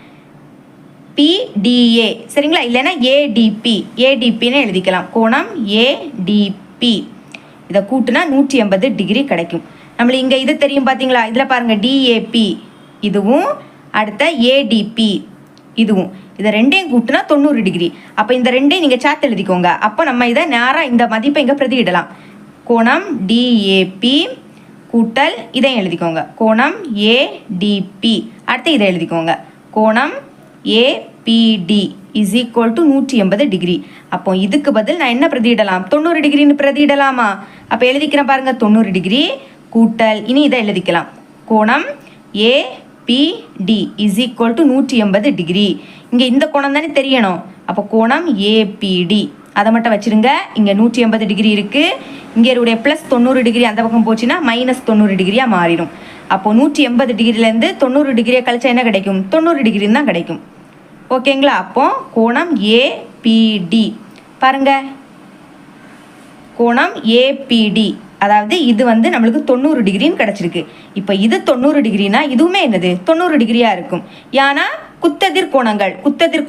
பிடிஏ சரிங்களா, இல்லைன்னா ஏடிபி, ஏடிபின்னு எழுதிக்கலாம், கோணம் ஏடிபி. இதை கூட்டுனா 180 டிகிரி கிடைக்கும். நம்மளுக்கு இங்கே இது தெரியும் பார்த்தீங்களா, இதில் பாருங்கள் டிஏபி இதுவும் அடுத்த ஏடிபி இதுவும், இதை ரெண்டையும் கூட்டுனா 90 டிகிரி. அப்போ இந்த ரெண்டையும் நீங்கள் சேர்த்து எழுதிக்கோங்க. அப்போ நம்ம இதை நேராக இந்த மதிப்பை இங்கே பிரதியிடலாம். கோணம் டிஏபி கூட்டல் இதையும் எழுதிக்கோங்க, கோணம் ஏடிபி. அடுத்து இதை எழுதிக்கோங்க, கோணம் APD is equal to 180 degree. அப்போ இதுக்கு பதில் நான் என்ன பிரதியிடலாம்? 90 டிகிரின்னு பிரதியிடலாமா? அப்போ எழுதிக்கிறேன் பாருங்க, 90 டிகிரி கூட்டல், இனி இதை எழுதிக்கலாம், கோணம் APD is equal to 180 degree. இங்கே இந்த கோணம் தானே தெரியணும். அப்போ கோணம் ஏபிடி அதை மட்டும் வச்சுருங்க. இங்கே 180 டிகிரி இருக்குது. இங்கே என்னுடைய ப்ளஸ் 90 டிகிரி அந்த பக்கம் போச்சுன்னா மைனஸ் 90 டிகிரியாக மாறிடும். அப்போது 180 டிகிரிலேருந்து 90 டிகிரியை கழிச்சா என்ன கிடைக்கும்? 90 டிகிரின்னு தான் கிடைக்கும். ஓகேங்களா? அப்போ கோணம் ஏபிடி பாருங்க, கோணம் ஏபிடி அதாவது இது வந்து நம்மளுக்கு 90 டிகிரின்னு கிடச்சிருக்கு. இப்போ இது 90 டிகிரினா இதுவுமே என்னது 90 டிகிரியாக இருக்கும். ஏன்னா குத்தெதிர்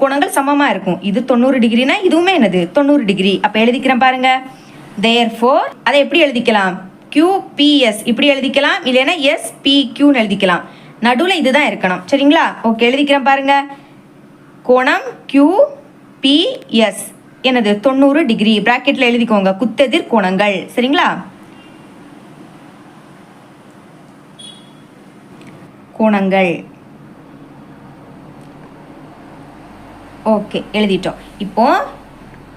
கோணங்கள் சமமாக இருக்கும். இது 90 டிகிரினா இதுவுமே என்னது 90 டிகிரி. அப்போ எழுதிக்கிறேன் பாருங்க. தேர்ஃபோர் அதை எப்படி எழுதிக்கலாம்? QPS இப்படி எழுதிக்கலாம், இல்லைன்னா SPQன்னு எழுதிக்கலாம். நடுவில் இதுதான் இருக்கணும். சரிங்களா? ஓகே, எழுதிக்கிறேன் பாருங்க. கோணம் QPS என்னது 90 டிகிரி. பிராக்கெட்டில் எழுதிக்கோங்க, குத்தெதிர் கோணங்கள். சரிங்களா? கோணங்கள். ஓகே, எழுதிட்டோம். இப்போ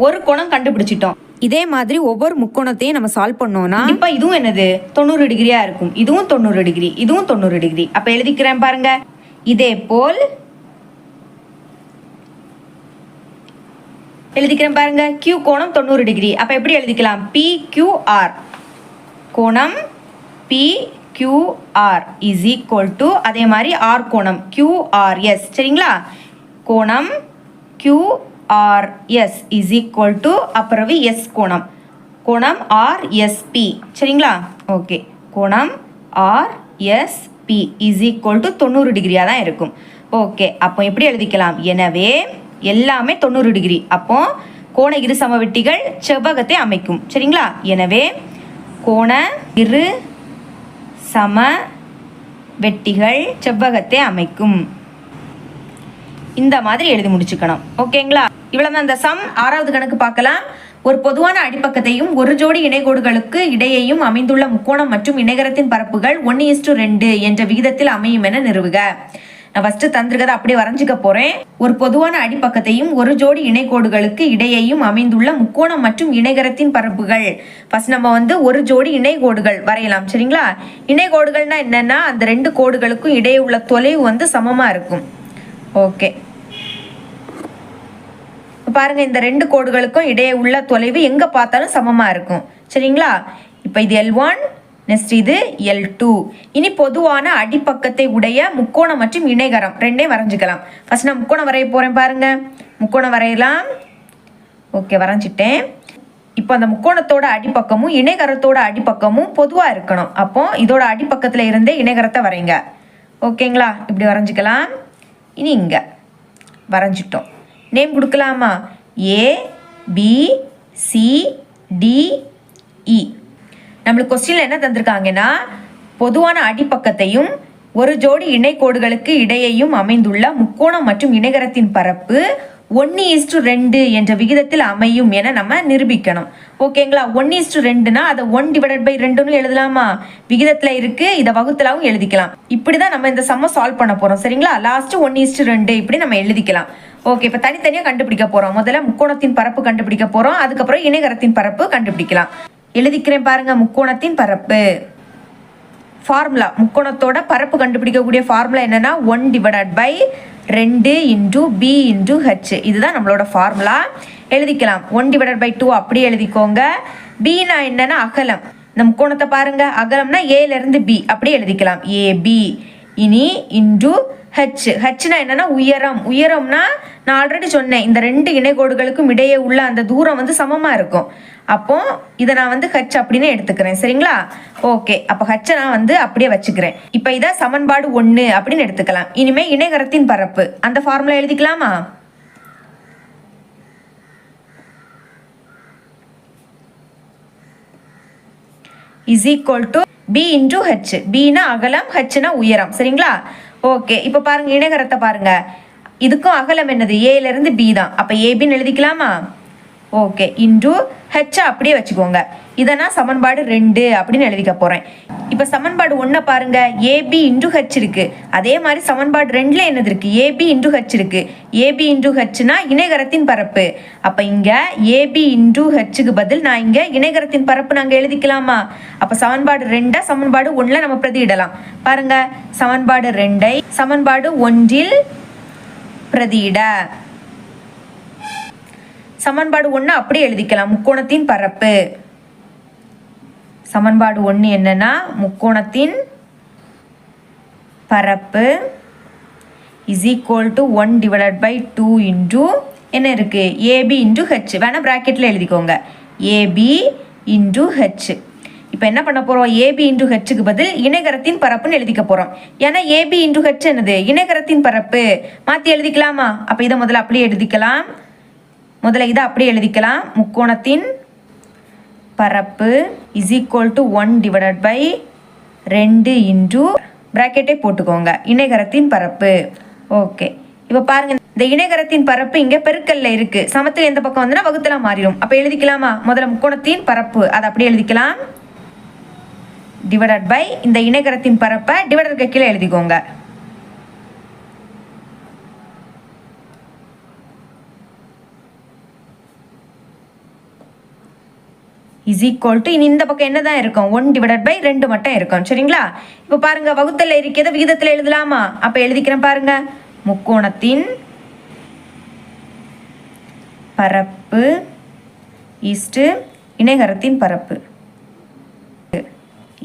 ஒரு கோணம் கண்டுபிடிச்சிட்டோம். இதே மாதிரி ஒவ்வொரு முக்கோணத்தையும் நம்ம சால்வ் பண்ணோம்னா இப்போ இதுவும் என்னது 90 டிகிரியா இருக்கும். இதுவும் 90 டிகிரி, இதுவும் 90 டிகிரி. அப்ப எழுதிக்கிறேன் பாருங்க. இதே போல் எழுதிக்கிறேன் பாருங்க. Q கோணம் 90 டிகிரி. அப்ப எப்படி எழுதிக்கலாம்? PQR கோணம் PQR is equal to அதே மாதிரி R கோணம் QRS. சரிங்களா? கோணம் QRS is equal to அப்புறம் S கோணம் RSP. சரிங்களா? ஓகே, கோணம் RSP is equal to 90 டிகிரியா தான் இருக்கும். ஓகே, அப்போ எப்படி எழுதிக்கலாம்? எனவே எல்லாமே 90 டிகிரி. அப்போ கோண இரு சமவெட்டிகள் செவ்வகத்தை அமைக்கும். சரிங்களா? எனவே கோண இரு சம வெட்டிகள் செவ்வகத்தை அமைக்கும். இந்த மாதிரி எழுதி முடிச்சுக்கணும். ஓகேங்களா? இவ்வளவுதான் இந்த சம். 6வது கணக்கு பார்க்கலாம். ஒரு பொதுவான அடிப்பக்கத்தையும் ஒரு ஜோடி இணைகோடுகளுக்கு இடையேயும் அமைந்துள்ள முக்கோணம் மற்றும் இணைகரத்தின் பரப்புகள் 1:2 என்ற விகிதத்தில் அமையும் என நிறுவுக. நான் ஃபர்ஸ்ட் தந்திருக்கதை அப்படியே வரைஞ்சிக்க போறேன். ஒரு பொதுவான அடிப்பக்கத்தையும் ஒரு ஜோடி இணைகோடுகளுக்கு இடையேயும் அமைந்துள்ள முக்கோணம் மற்றும் இணைகரத்தின் பரப்புகள். ஃபர்ஸ்ட் நம்ம வந்து ஒரு ஜோடி இணைகோடுகள் வரையலாம். சரிங்களா? இணைகோடுகள்னா என்னன்னா அந்த ரெண்டு கோடுகளுக்கும் இடையே உள்ள தொலைவு வந்து சமமா இருக்கும். ஓகே, பாருங்க, இந்த ரெண்டு கோடுகளுக்கும் இடையே உள்ள தொலைவு எங்க பார்த்தாலும் சமமா இருக்கும். சரிங்களா? இப்போ இது L1, நெக்ஸ்ட் இது L2. இனி பொதுவான அடிப்பக்கத்தை உடைய முக்கோணம் மற்றும் இணைகரம் ரெண்டையும் வரைஞ்சிக்கலாம். ஃபர்ஸ்ட் நான் முக்கோணம் வரைய போறேன் பாருங்க. முக்கோணம் வரையலாம். ஓகே, வரைஞ்சிட்டேன். இப்போ அந்த முக்கோணத்தோட அடிப்பக்கமும் இணைகரத்தோட அடிப்பக்கமும் பொதுவா இருக்கணும். அப்போ இதோட அடிப்பக்கத்துல இருந்தே இணைகரத்தை வரைங்க. ஓகேங்களா? இப்படி வரைஞ்சிக்கலாம். இனி இங்க வரைஞ்சிட்டோம். நேம் கொடுக்கலாமா? ABCDE. நம்மளுக்கு கொஸ்டின்ல என்ன தந்திருக்காங்கன்னா பொதுவான அடிப்பக்கத்தையும் ஒரு ஜோடி இணைகோடுகளுக்கு இடையேயும் அமைந்துள்ள முக்கோணம் மற்றும் இணைகரத்தின் பரப்பு 1:2 என்ற விகிதத்தில் அமையும் என நம்ம நிரூபிக்கணும். ஓகேங்களா? 1:2னா அதை 1/2ன்னு எழுதலாமா? விகிதத்துல இருக்கு, இதை வகுத்தலாவும் எழுதிக்கலாம். இப்படிதான் நம்ம இந்த சம்ம சால்வ் பண்ண போறோம். சரிங்களா? லாஸ்ட் 1:2 இப்படி நம்ம எழுதிக்கலாம். ஓகே, இப்போ தனித்தனியா கண்டுபிடிக்க போறோம். முதல்ல முக்கோணத்தின் பரப்பு கண்டுபிடிக்க போறோம். அதுக்கப்புறம் இணைகரத்தின் பரப்பு கண்டுபிடிக்கலாம். எழுதிக்கிறேன் பாருங்க. முக்கோணத்தின் பரப்பு ஃபார்முலா, முக்கோணத்தோட பரப்பு கண்டுபிடிக்கக்கூடிய ஃபார்முலா என்னன்னா 1/2 இன்டூ B இன்டூ H. இதுதான் நம்மளோட ஃபார்முலா. எழுதிக்கலாம். 1/2 அப்படியே எழுதிக்கோங்க. Bனா என்னன்னா அகலம். இந்த முக்கோணத்தை பாருங்க, அகலம்னா Aல இருந்து B அப்படியே எழுதிக்கலாம், AB. இனி இன்டூ H. Hனா என்னன்னா உயரம். உயரம்னா நான் ஆல்ரெடி சொன்னேன், இந்த ரெண்டு இணைகோடுகளுக்கும் இடையே உள்ள அந்த தூரம் வந்து சமமா இருக்கும். அப்போ இதை நான் வந்து H அப்படின்னு எடுத்துக்கிறேன். சரிங்களா? ஓகே, அப்போ H நான் வந்து அப்படியே வச்சுக்கிறேன். இப்போ இதை சமன்பாடு 1 அப்படின்னு எடுத்துக்கலாம். இனிமே இணைகரத்தின் பரப்பு அந்த ஃபார்முலா எழுதிக்கலாமா? is equal to B into H. Bனா அகலம், Hனா உயரம். சரிங்களா? ஓகே, இப்போ பாருங்க இணைகரத்தை பாருங்க. இதுக்கும் அகலம் என்னது? Aல இருந்து B தான். அப்போ ABன்னு எழுதிக்கலாமா? ஓகே இன்டு ஹெச் அப்படியே வச்சுக்கோங்க. இதை நான் சமன்பாடு 2 அப்படின்னு எழுதிக்க போகிறேன். இப்போ சமன்பாடு 1 பாருங்க, ஏபி இன்டு ஹெச் இருக்கு. அதே மாதிரி சமன்பாடு 2ல என்னது இருக்கு, ஏபி இன்டு ஹெச் இருக்கு. ஏபி இன்டு ஹெச்னா இணைகரத்தின் பரப்பு. அப்போ இங்க ஏபி இன்டு ஹெச்சுக்கு பதில் நான் இங்க இணைகரத்தின் பரப்பு நாங்கள் எழுதிக்கலாமா? அப்போ சமன்பாடு 2 சமன்பாடு 1ல நம்ம பிரதியிடலாம். பாருங்க, சமன்பாடு 2ஐ சமன்பாடு 1ல் பிரதியிட. சமன்பாடு 1 அப்படியே எழுதிக்கலாம், முக்கோணத்தின் பரப்பு. சமன்பாடு 1 என்னன்னா முக்கோணத்தின் பரப்பு is equal to 1 divided by 2 into என்ன இருக்கு, ஏபி இன்டு ஹெச். வேணா பிராக்கெட்டில் எழுதிக்கோங்க, ஏபி இன்டு ஹெச். இப்போ என்ன பண்ண போகிறோம், ஏபி இன்டு ஹெச்சுக்கு பதில் இணைகரத்தின் பரப்புன்னு எழுதிக்க போகிறோம். ஏன்னா ஏபி இன்டு ஹெச் என்னது, இணைகரத்தின் பரப்பு. மாற்றி எழுதிக்கலாமா? அப்போ இதை முதல்ல அப்படியே எழுதிக்கலாம். இதை அப்படியே எழுதிக்கலாம், முக்கோணத்தின் பரப்பு is equal to 1 divided by 2 into பிராக்கெட்டே போட்டுக்கோங்க, இணைகரத்தின் பரப்பு. ஓகே, இப்போ பாருங்க, இந்த இணைகரத்தின் பரப்பு இங்க பெருக்கல்ல இருக்கு. சமத்தில் எந்த பக்கம் வந்துன்னா வகுத்தலா மாறிடும். அப்போ எழுதிக்கலாமா? முதல்ல முக்கோணத்தின் பரப்பு அதை அப்படியே எழுதிக்கலாம், டிவைடட் பை இந்த இணைகரத்தின் பரப்பை டிவைடருக்கு கீழே எழுதிக்கோங்க. இஸ் ஈக்குவல் டு, இனி இந்த பக்கம் என்னதான் இருக்கும், 1 டிவைடட் பை 2 மட்டும் இருக்கும். சரிங்களா? இப்போ பாருங்க, வகுத்தல இருக்கிறத விகிதத்தில் எழுதலாமா? அப்போ எழுதிக்கிறேன் பாருங்க, முக்கோணத்தின் பரப்பு ஈஸ்ட் இணைகரத்தின் பரப்பு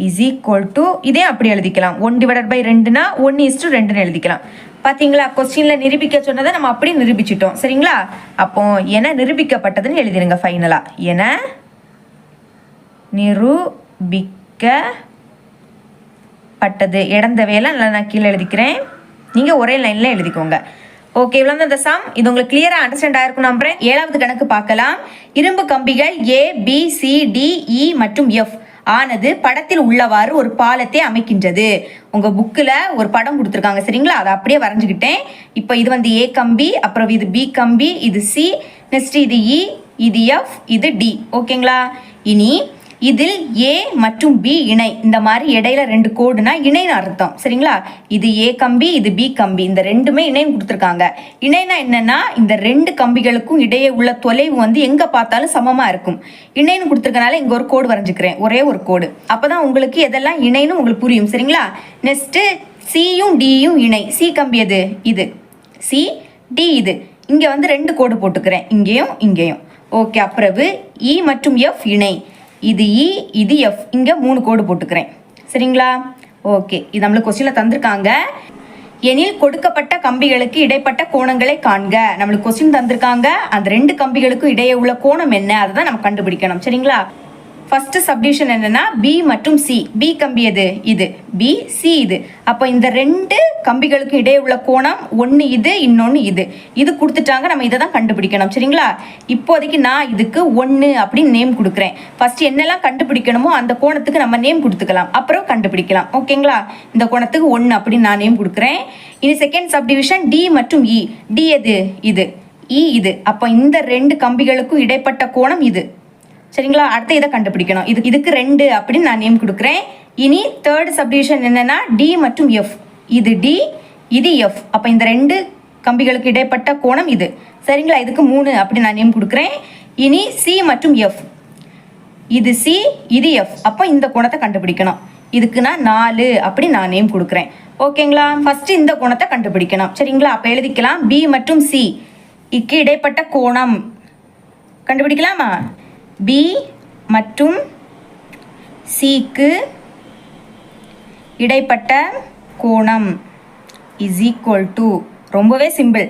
இஸ் ஈக்குவல் டு, இதே அப்படி எழுதிக்கலாம், 1 டிவைடட் பை 2னா 1:2 எழுதிக்கலாம். பார்த்தீங்களா, கொஸ்டின்ல நிரூபிக்க சொன்னதை நம்ம அப்படி நிரூபிச்சிட்டோம். சரிங்களா? அப்போ என நிரூபிக்கப்பட்டதுன்னு எழுதிருங்க ஃபைனலா. என நிரூபிக்கப்பட்டது. இடந்த வேலை நான் கீழே எழுதிக்கிறேன், நீங்கள் ஒரே லைனில் எழுதிக்கோங்க. ஓகே, இவ்வளோ தான் இந்த சம். இது உங்களுக்கு கிளியராக அண்டர்ஸ்டாண்ட் ஆயிருக்கும் நம்புறேன். 7வது கணக்கு பார்க்கலாம். இரும்பு கம்பிகள் ABCDE மற்றும் F ஆனது படத்தில் உள்ளவாறு ஒரு பாலத்தை அமைக்கின்றது. உங்கள் புக்கில் ஒரு படம் கொடுத்துருக்காங்க. சரிங்களா? அதை அப்படியே வரைஞ்சிக்கிட்டேன். இப்போ இது வந்து A கம்பி, அப்புறம் இது B கம்பி, இது C, நெக்ஸ்ட் இது E, இது F, இது D. ஓகேங்களா? இனி இதில் A மற்றும் B இணை. இந்த மாதிரி இடையில 2 கோடுனா இணைன்னு அர்த்தம். சரிங்களா? இது A கம்பி, இது B கம்பி, இந்த ரெண்டுமே இணைன்னு கொடுத்துருக்காங்க. இணைனா என்னன்னா, இந்த 2 கம்பிகளுக்கும் இடையே உள்ள தொலைவு வந்து எங்க பார்த்தாலும் சமமா இருக்கும். இணைன்னு கொடுத்துருக்கனால இங்க ஒரு கோடு வரைஞ்சுக்கிறேன், ஒரே ஒரு கோடு. அப்பதான் உங்களுக்கு எதெல்லாம் இணைன்னு உங்களுக்கு புரியும். சரிங்களா? நெக்ஸ்ட் சியும் டியும் இணை. சி கம்பி எது, இது சி, டி இது. இங்க வந்து 2 கோடு போட்டுக்கிறேன், இங்கேயும் இங்கேயும். ஓகே, அப்புறம் இ மற்றும் எஃப் இணை. இது இ, இது எஃப், இங்க 3 கோடு போட்டுக்கிறேன். சரிங்களா? ஓகே, இது நம்மளுக்கு கொஸ்டின்ல தந்திருக்காங்க. எனில் கொடுக்கப்பட்ட கம்பிகளுக்கு இடைப்பட்ட கோணங்களை காண்க. நம்மளுக்கு கொஸ்டின் தந்திருக்காங்க, அந்த 2 கம்பிகளுக்கும் இடையே உள்ள கோணம் என்ன, அதை தான் நம்ம கண்டுபிடிக்கணும். சரிங்களா? ஃபர்ஸ்ட் சப்டிவிஷன் என்னன்னா பி மற்றும் சி. பி கம்பி எது, இது பி, சி இது. அப்போ இந்த 2 கம்பிகளுக்கும் இடையே உள்ள கோணம் ஒன்று இது, இன்னொன்று இது. இது கொடுத்துட்டாங்க, நம்ம இதை தான் கண்டுபிடிக்கணும். சரிங்களா? இப்போதைக்கு நான் இதுக்கு 1 அப்படின்னு நேம் கொடுக்குறேன். ஃபர்ஸ்ட் என்னெல்லாம் கண்டுபிடிக்கணுமோ அந்த கோணத்துக்கு நம்ம நேம் கொடுத்துக்கலாம், அப்புறம் கண்டுபிடிக்கலாம். ஓகேங்களா? இந்த கோணத்துக்கு 1 அப்படின்னு நான் நேம் கொடுக்குறேன். இனி செகண்ட் சப்டிவிஷன் டி மற்றும் இ. டி எது, இது இ இது. அப்போ இந்த 2 கம்பிகளுக்கும் இடைப்பட்ட கோணம் இது. சரிங்களா? அடுத்து இதை கண்டுபிடிக்கணும். இதுக்கு 2 அப்படின்னு நான் நேம் கொடுக்குறேன். இனி தேர்ட் சப்டிவிஷன் என்னன்னா டி மற்றும் எஃப். இது டி, இது எஃப். அப்போ இந்த 2 கம்பிகளுக்கு இடைப்பட்ட கோணம் இது. சரிங்களா? இதுக்கு 3 அப்படின்னு நான் நேம் கொடுக்குறேன். இனி சி மற்றும் எஃப். இது சி, இது எஃப். அப்போ இந்த கோணத்தை கண்டுபிடிக்கணும். இதுக்கு நான் 4 அப்படி நான் நேம் கொடுக்குறேன். ஓகேங்களா? ஃபர்ஸ்ட் இந்த கோணத்தை கண்டுபிடிக்கணும். சரிங்களா? அப்போ எழுதிக்கலாம், பி மற்றும் சி இக்கு இடைப்பட்ட கோணம் கண்டுபிடிக்கலாமா? பி மற்றும் சிக்கு இடைப்பட்ட கோணம் இஸ் ஈக்குவல் டு, ரொம்பவே சிம்பிள்.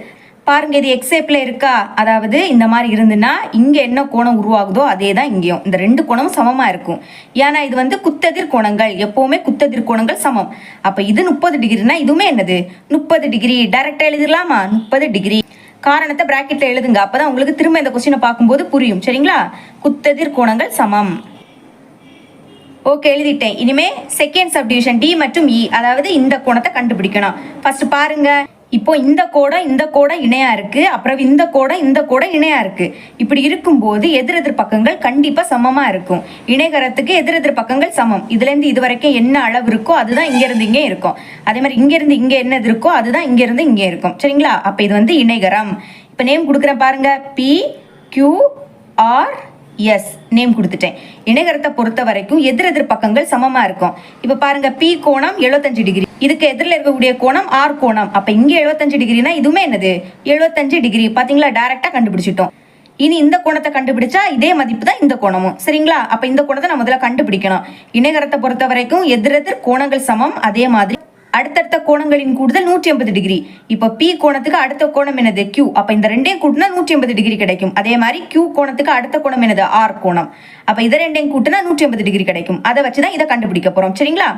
பாருங்க, இது எக்ஸ் ஷேப்ல இருக்கா? அதாவது இந்த மாதிரி இருந்துன்னா இங்க என்ன கோணம் உருவாகுதோ அதே தான் இங்கேயும். இந்த 2 கோணமும் சமமா இருக்கும். ஏன்னா இது வந்து குத்தெதிர் கோணங்கள், எப்பவுமே குத்தெதிர் கோணங்கள் சமம். அப்ப இது 30 டிகிரினா இதுவுமே என்னது 30 டிகிரி. டைரக்டா எழுதிடலாமா? 30 டிகிரி. காரணத்தை பிராக்கெட்ல எழுதுங்க, அப்பதான் உங்களுக்கு திரும்ப இந்த கொஸ்டினை பார்க்கும்போது புரியும். சரிங்களா? குத்தெதிர் கோணங்கள் சமம். ஓகே, எழுதிட்டேன். இனிமே செகண்ட் சப்டிவிஷன் டி மற்றும் இ, அதாவது இந்த கோணத்தை கண்டுபிடிக்கணும். ஃபர்ஸ்ட் பாருங்க, இப்போ இந்த கோடை இணையா இருக்கு, அப்புறம் இந்த கோடை இணையா இருக்கு. இப்படி இருக்கும்போது எதிரெதிர் பக்கங்கள் கண்டிப்பா சமமா இருக்கும். இணைகரத்துக்கு எதிரெதிர் பக்கங்கள் சமம். இதுல இருந்து இது வரைக்கும் என்ன அளவு இருக்கோ அதுதான் இங்க இருந்து இங்கே இருக்கும். அதே மாதிரி இங்க இருந்து இங்க என்ன இருக்கோ அதுதான் இங்க இருந்து இங்கே இருக்கும். சரிங்களா? அப்ப இது வந்து இணைகரம். இப்ப நேம் கொடுக்குறேன் பாருங்க, PQRS நேம் கொடுத்துட்டேன். இணைகரத்தை பொறுத்த வரைக்கும் எதிரெதிர் பக்கங்கள் சமமா இருக்கும். இப்ப பாருங்க, P கோணம் 75 டிகிரி, இதுக்கு எதிரில் இருக்கக்கூடிய கோணம் R கோணம். அப்ப இங்க 75 டிகிரினா இதுவுமே என்னது 75 டிகிரி. பாத்தீங்களா? டைரக்டா கண்டுபிடிச்சிட்டோம். இனி இந்த கோணத்தை கண்டுபிடிச்சா இதே மதிப்பு தான் இந்த கோணமும். சரிங்களா? அப்ப இந்த கோணத்தை நம்ம முதல்ல கண்டுபிடிக்கணும். இணைகரத்தை பொறுத்த வரைக்கும் எதிரெதிர் கோணங்கள் சமம். அதே மாதிரி அடுத்தடுத்த கோணங்களின் கூடுதல் 180 டிகிரி. இப்போ P கோணத்துக்கு அடுத்த கோணம் என்னது Q. அப்ப இந்த ரெண்டையும் கூட்டினா 180 டிகிரி கிடைக்கும். அதே மாதிரி Q கோணத்துக்கு அடுத்த கோணம் என்னது R கோணம். அப்ப இதை ரெண்டையும் கூட்டினா 180 டிகிரி கிடைக்கும். அதை வச்சுதான் இதை கண்டுபிடிக்க போறோம். சரிங்களா?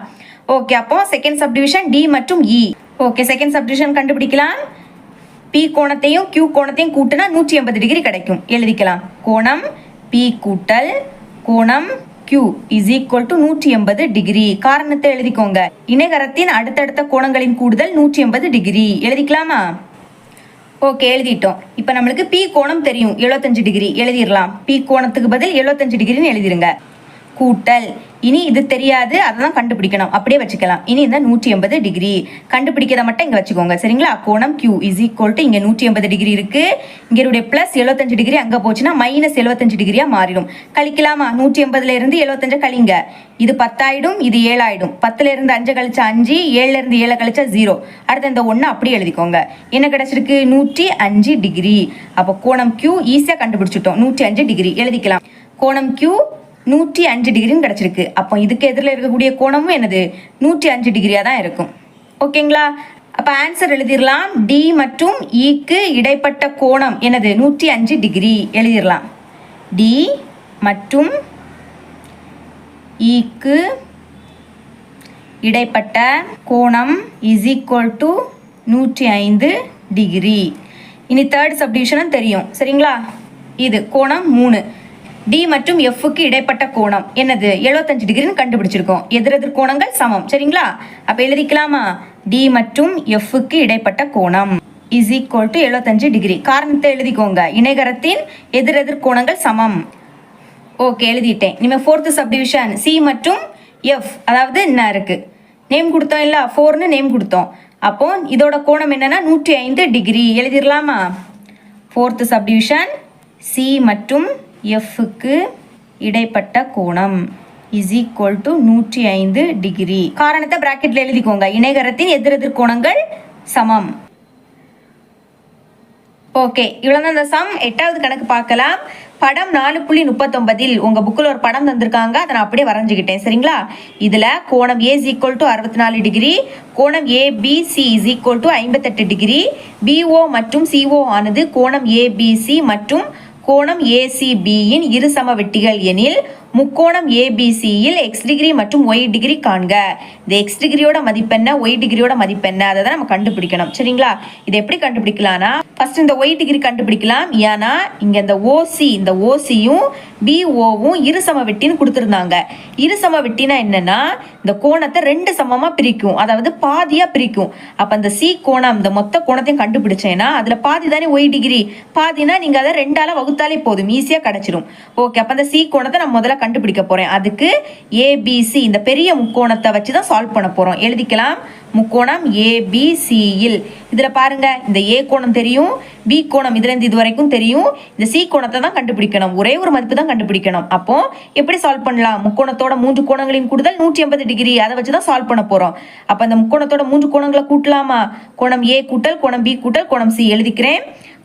ஓகே, அப்போ செகண்ட் சப்டிவிஷன் D மற்றும் E. ஓகே, செகண்ட் சப்டிவிஷன் கண்டுபிடிக்கலாம். P கோணத்தையும் Q கோணத்தையும் கூட்டினா 180 டிகிரி கிடைக்கும். எழுதிக்கலாம். கோணம் P கூட்டல் கோணம் Q is equal to 180 degree. காரணத்தை எழுதிக்கோங்க. இணைகரத்தின் அடுத்தடுத்த கோணங்களின் கூடுதல் 180 டிகிரி. எழுதிக்கலாமா? ஓகே, எழுதிட்டோம். இப்போ நம்மளுக்கு P கோணம் தெரியும் 75 டிகிரி. எழுதிடலாம். P கோணத்துக்கு பதில் 75 டிகிரின்னு எழுதிருங்க. கூட்டல், இனி இது தெரியாது, அதான் கண்டுபிடிக்கணும். அப்படியே வச்சுக்கலாம். இனி இந்த 180 டிகிரி கண்டுபிடிக்கிறத மட்டும் இங்க வச்சுக்கோங்க. சரிங்களா? கோணம் Q is equal to இங்க 180 டிகிரி இருக்கு. இங்க பிளஸ் 75 டிகிரி அங்க போச்சுன்னா மைனஸ் 75 டிகிரியா மாறிடும். கழிக்கலாமா? 180ல இருந்து 75 கழிங்க. இது 10 ஆயிடும், இது 7 ஆயிடும். 10ல இருந்து 5 கழிச்சா 5, 7ல இருந்து 7 கழிச்சா 0. அடுத்து இந்த 1 அப்படியே எழுதிக்கோங்க. என்ன கிடைச்சிருக்கு? 105 டிகிரி. அப்போ கோணம் Q ஈஸியா கண்டுபிடிச்சிட்டோம். 105 டிகிரி எழுதிக்கலாம். கோணம் Q 105 டிகிரின்னு கிடைச்சிருக்கு. அப்போ இதுக்கு எதிரில் இருக்கக்கூடிய கோணமும் என்னது 105 டிகிரியா தான் இருக்கும். ஓகேங்களா? அப்ப ஆன்சர் எழுதிடலாம். D மற்றும் Eக்கு இடைப்பட்ட கோணம் என்னது 105 டிகிரி. எழுதிடலாம். D மற்றும் Eக்கு இடைப்பட்ட கோணம் is equal to 105 டிகிரி. இனி தேர்ட் சப்டிவிஷனும் தெரியும். சரிங்களா? இது கோணம் 3. D மற்றும் Fக்கு இடைப்பட்ட கோணம் என்னது 75 டிகிரின்னு கண்டுபிடிச்சிருக்கோம். எதிரெதிர் கோணங்கள் சமம். சரிங்களா? அப்ப எழுதிக்கலாமா? D மற்றும் Fக்கு இடைப்பட்ட கோணம் is equal to 75 டிகிரி. காரணத்தை எழுதிக்கோங்க. இணைகரத்தின் எதிரெதிர் கோணங்கள் சமம். ஓகே, எழுதிட்டேன். இனிமே ஃபோர்த் சப்டிவிஷன் C மற்றும் F, அதாவது என்ன இருக்கு நேம் கொடுத்தோம் இல்ல, 4ன்னு நேம் கொடுத்தோம். அப்போ இதோட கோணம் என்னன்னா 105 டிகிரி. எழுதிடலாமா? ஃபோர்த் சப்டிவிஷன் C மற்றும் Fக்கு இடைப்பட்ட கோணம் is equal to 105 டிகிரி. காரணத்தை பிராக்கெட்ல எழுதிக்கோங்க. இணைகரத்தின் எதிரெதிர் கோணங்கள் சமம். ஓகே, இவ்வளவுதான் இந்த சம். 8வது கணக்கு பார்க்கலாம். படம் 4.39 உங்க புக்கில் ஒரு படம் தந்திருக்காங்க. அதை நான் அப்படியே வரைஞ்சுக்கிட்டேன். சரிங்களா? இதுல கோணம் A is equal to 64 degree, கோணம் ABC is equal to 58 degree, BO மற்றும் CO ஆனது கோணம் ABC மற்றும் கோணம் ACBயின் இரு சம வெட்டிகள் எனில் முக்கோணம் ABCயில் x டிகிரி மற்றும் y டிகிரி காண்க. இந்த x டிகிரியோட மதிப்பென்ன, y டிகிரியோட மதிப்பென்ன, அதை தான் நம்ம கண்டுபிடிக்கணும். சரிங்களா? இது எப்படி கண்டுபிடிக்கலாம்னா, ஃபர்ஸ்ட் இந்த y டிகிரி கண்டுபிடிக்கலாம். ஏன்னா இங்க இந்த OCயும் BOவும் இரு சம வெட்டின்னு கொடுத்துருந்தாங்க. இரு சம வெட்டினா என்னன்னா, இந்த கோணத்தை 2 சமமா பிரிக்கும், அதாவது பாதியா பிரிக்கும். அப்ப அந்த C கோணம், இந்த மொத்த கோணத்தையும் கண்டுபிடிச்சேன்னா அதுல பாதி தானே y டிகிரி, பாதினா நீங்க அதை 2ஆல வகுத்தாலே போதும், ஈஸியா கிடைச்சிடும். ஓகே, அப்ப அந்த C கோணத்தை நம்ம முதல்ல கண்டுபிடிக்க போறேன். அதுக்கு ABC இந்த பெரிய முக்கோணத்தை வச்சுதான் சால்வ் பண்ண போறோம். எழுதிக்கலாம். முக்கோணம் ABCயில் இதுல பாருங்க, இந்த A கோணம் தெரியும், B கோணம் இதுல இருந்து இது வரைக்கும் தெரியும், இந்த C கோணத்தை தான் கண்டுபிடிக்கணும். ஒரே ஒரு மதிப்பு தான் கண்டுபிடிக்கணும். அப்போ எப்படி சால்வ் பண்ணலாம்? முக்கோணத்தோட 3 கோணங்களின் கூடுதல் 180 டிகிரி, அதை வச்சுதான் சால்வ் பண்ண போறோம். அப்ப இந்த முக்கோணத்தோட 3 கோணங்களை கூட்டலாமா? கோணம் A கூட்டல் கோணம் B கூட்டல் கோணம் C. எழுதிக்கிறேன்.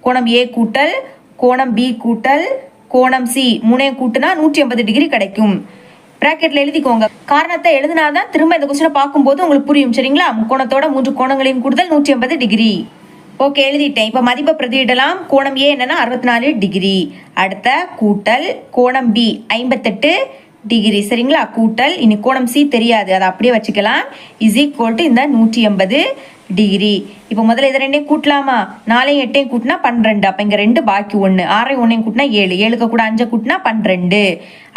கோணம் A கூட்டல் கோணம் B கூட்டல் கோணம் C 3 கூட்டினா 180 டிகிரி கிடைக்கும். பிராக்கெட்ல எழுதிக்கோங்க. காரணத்தை எழுதினாதான் திரும்ப இந்த கொஸ்டினை பார்க்கும்போது உங்களுக்கு புரியும். சரிங்களா? முக்கோணத்தோட 3 கோணங்களின் கூடுதல் 180 டிகிரி. ஓகே, எழுதிட்டேன். இப்ப மதிப்பை பிரதியிடலாம். கோணம் A என்னன்னா 64 டிகிரி. அடுத்த கூட்டல் கோணம் B 58 டிகிரி. சரிங்களா? கூட்டல் இனி கோணம் C தெரியாது, அதை அப்படியே வச்சுக்கலாம். இஸ் ஈக்குவல் டு இந்த 180 டிகிரி. இப்போ முதல்ல இதை ரெண்டையும் கூட்டலாமா? 4ஐயும் 8ஐயும் கூட்டினா 12. அப்போ இங்கே 2 பாக்கி 1. 6ஐயும் 1ஐயும் கூட்டினா 7. 7க்கு கூட 5 கூட்டினா 12.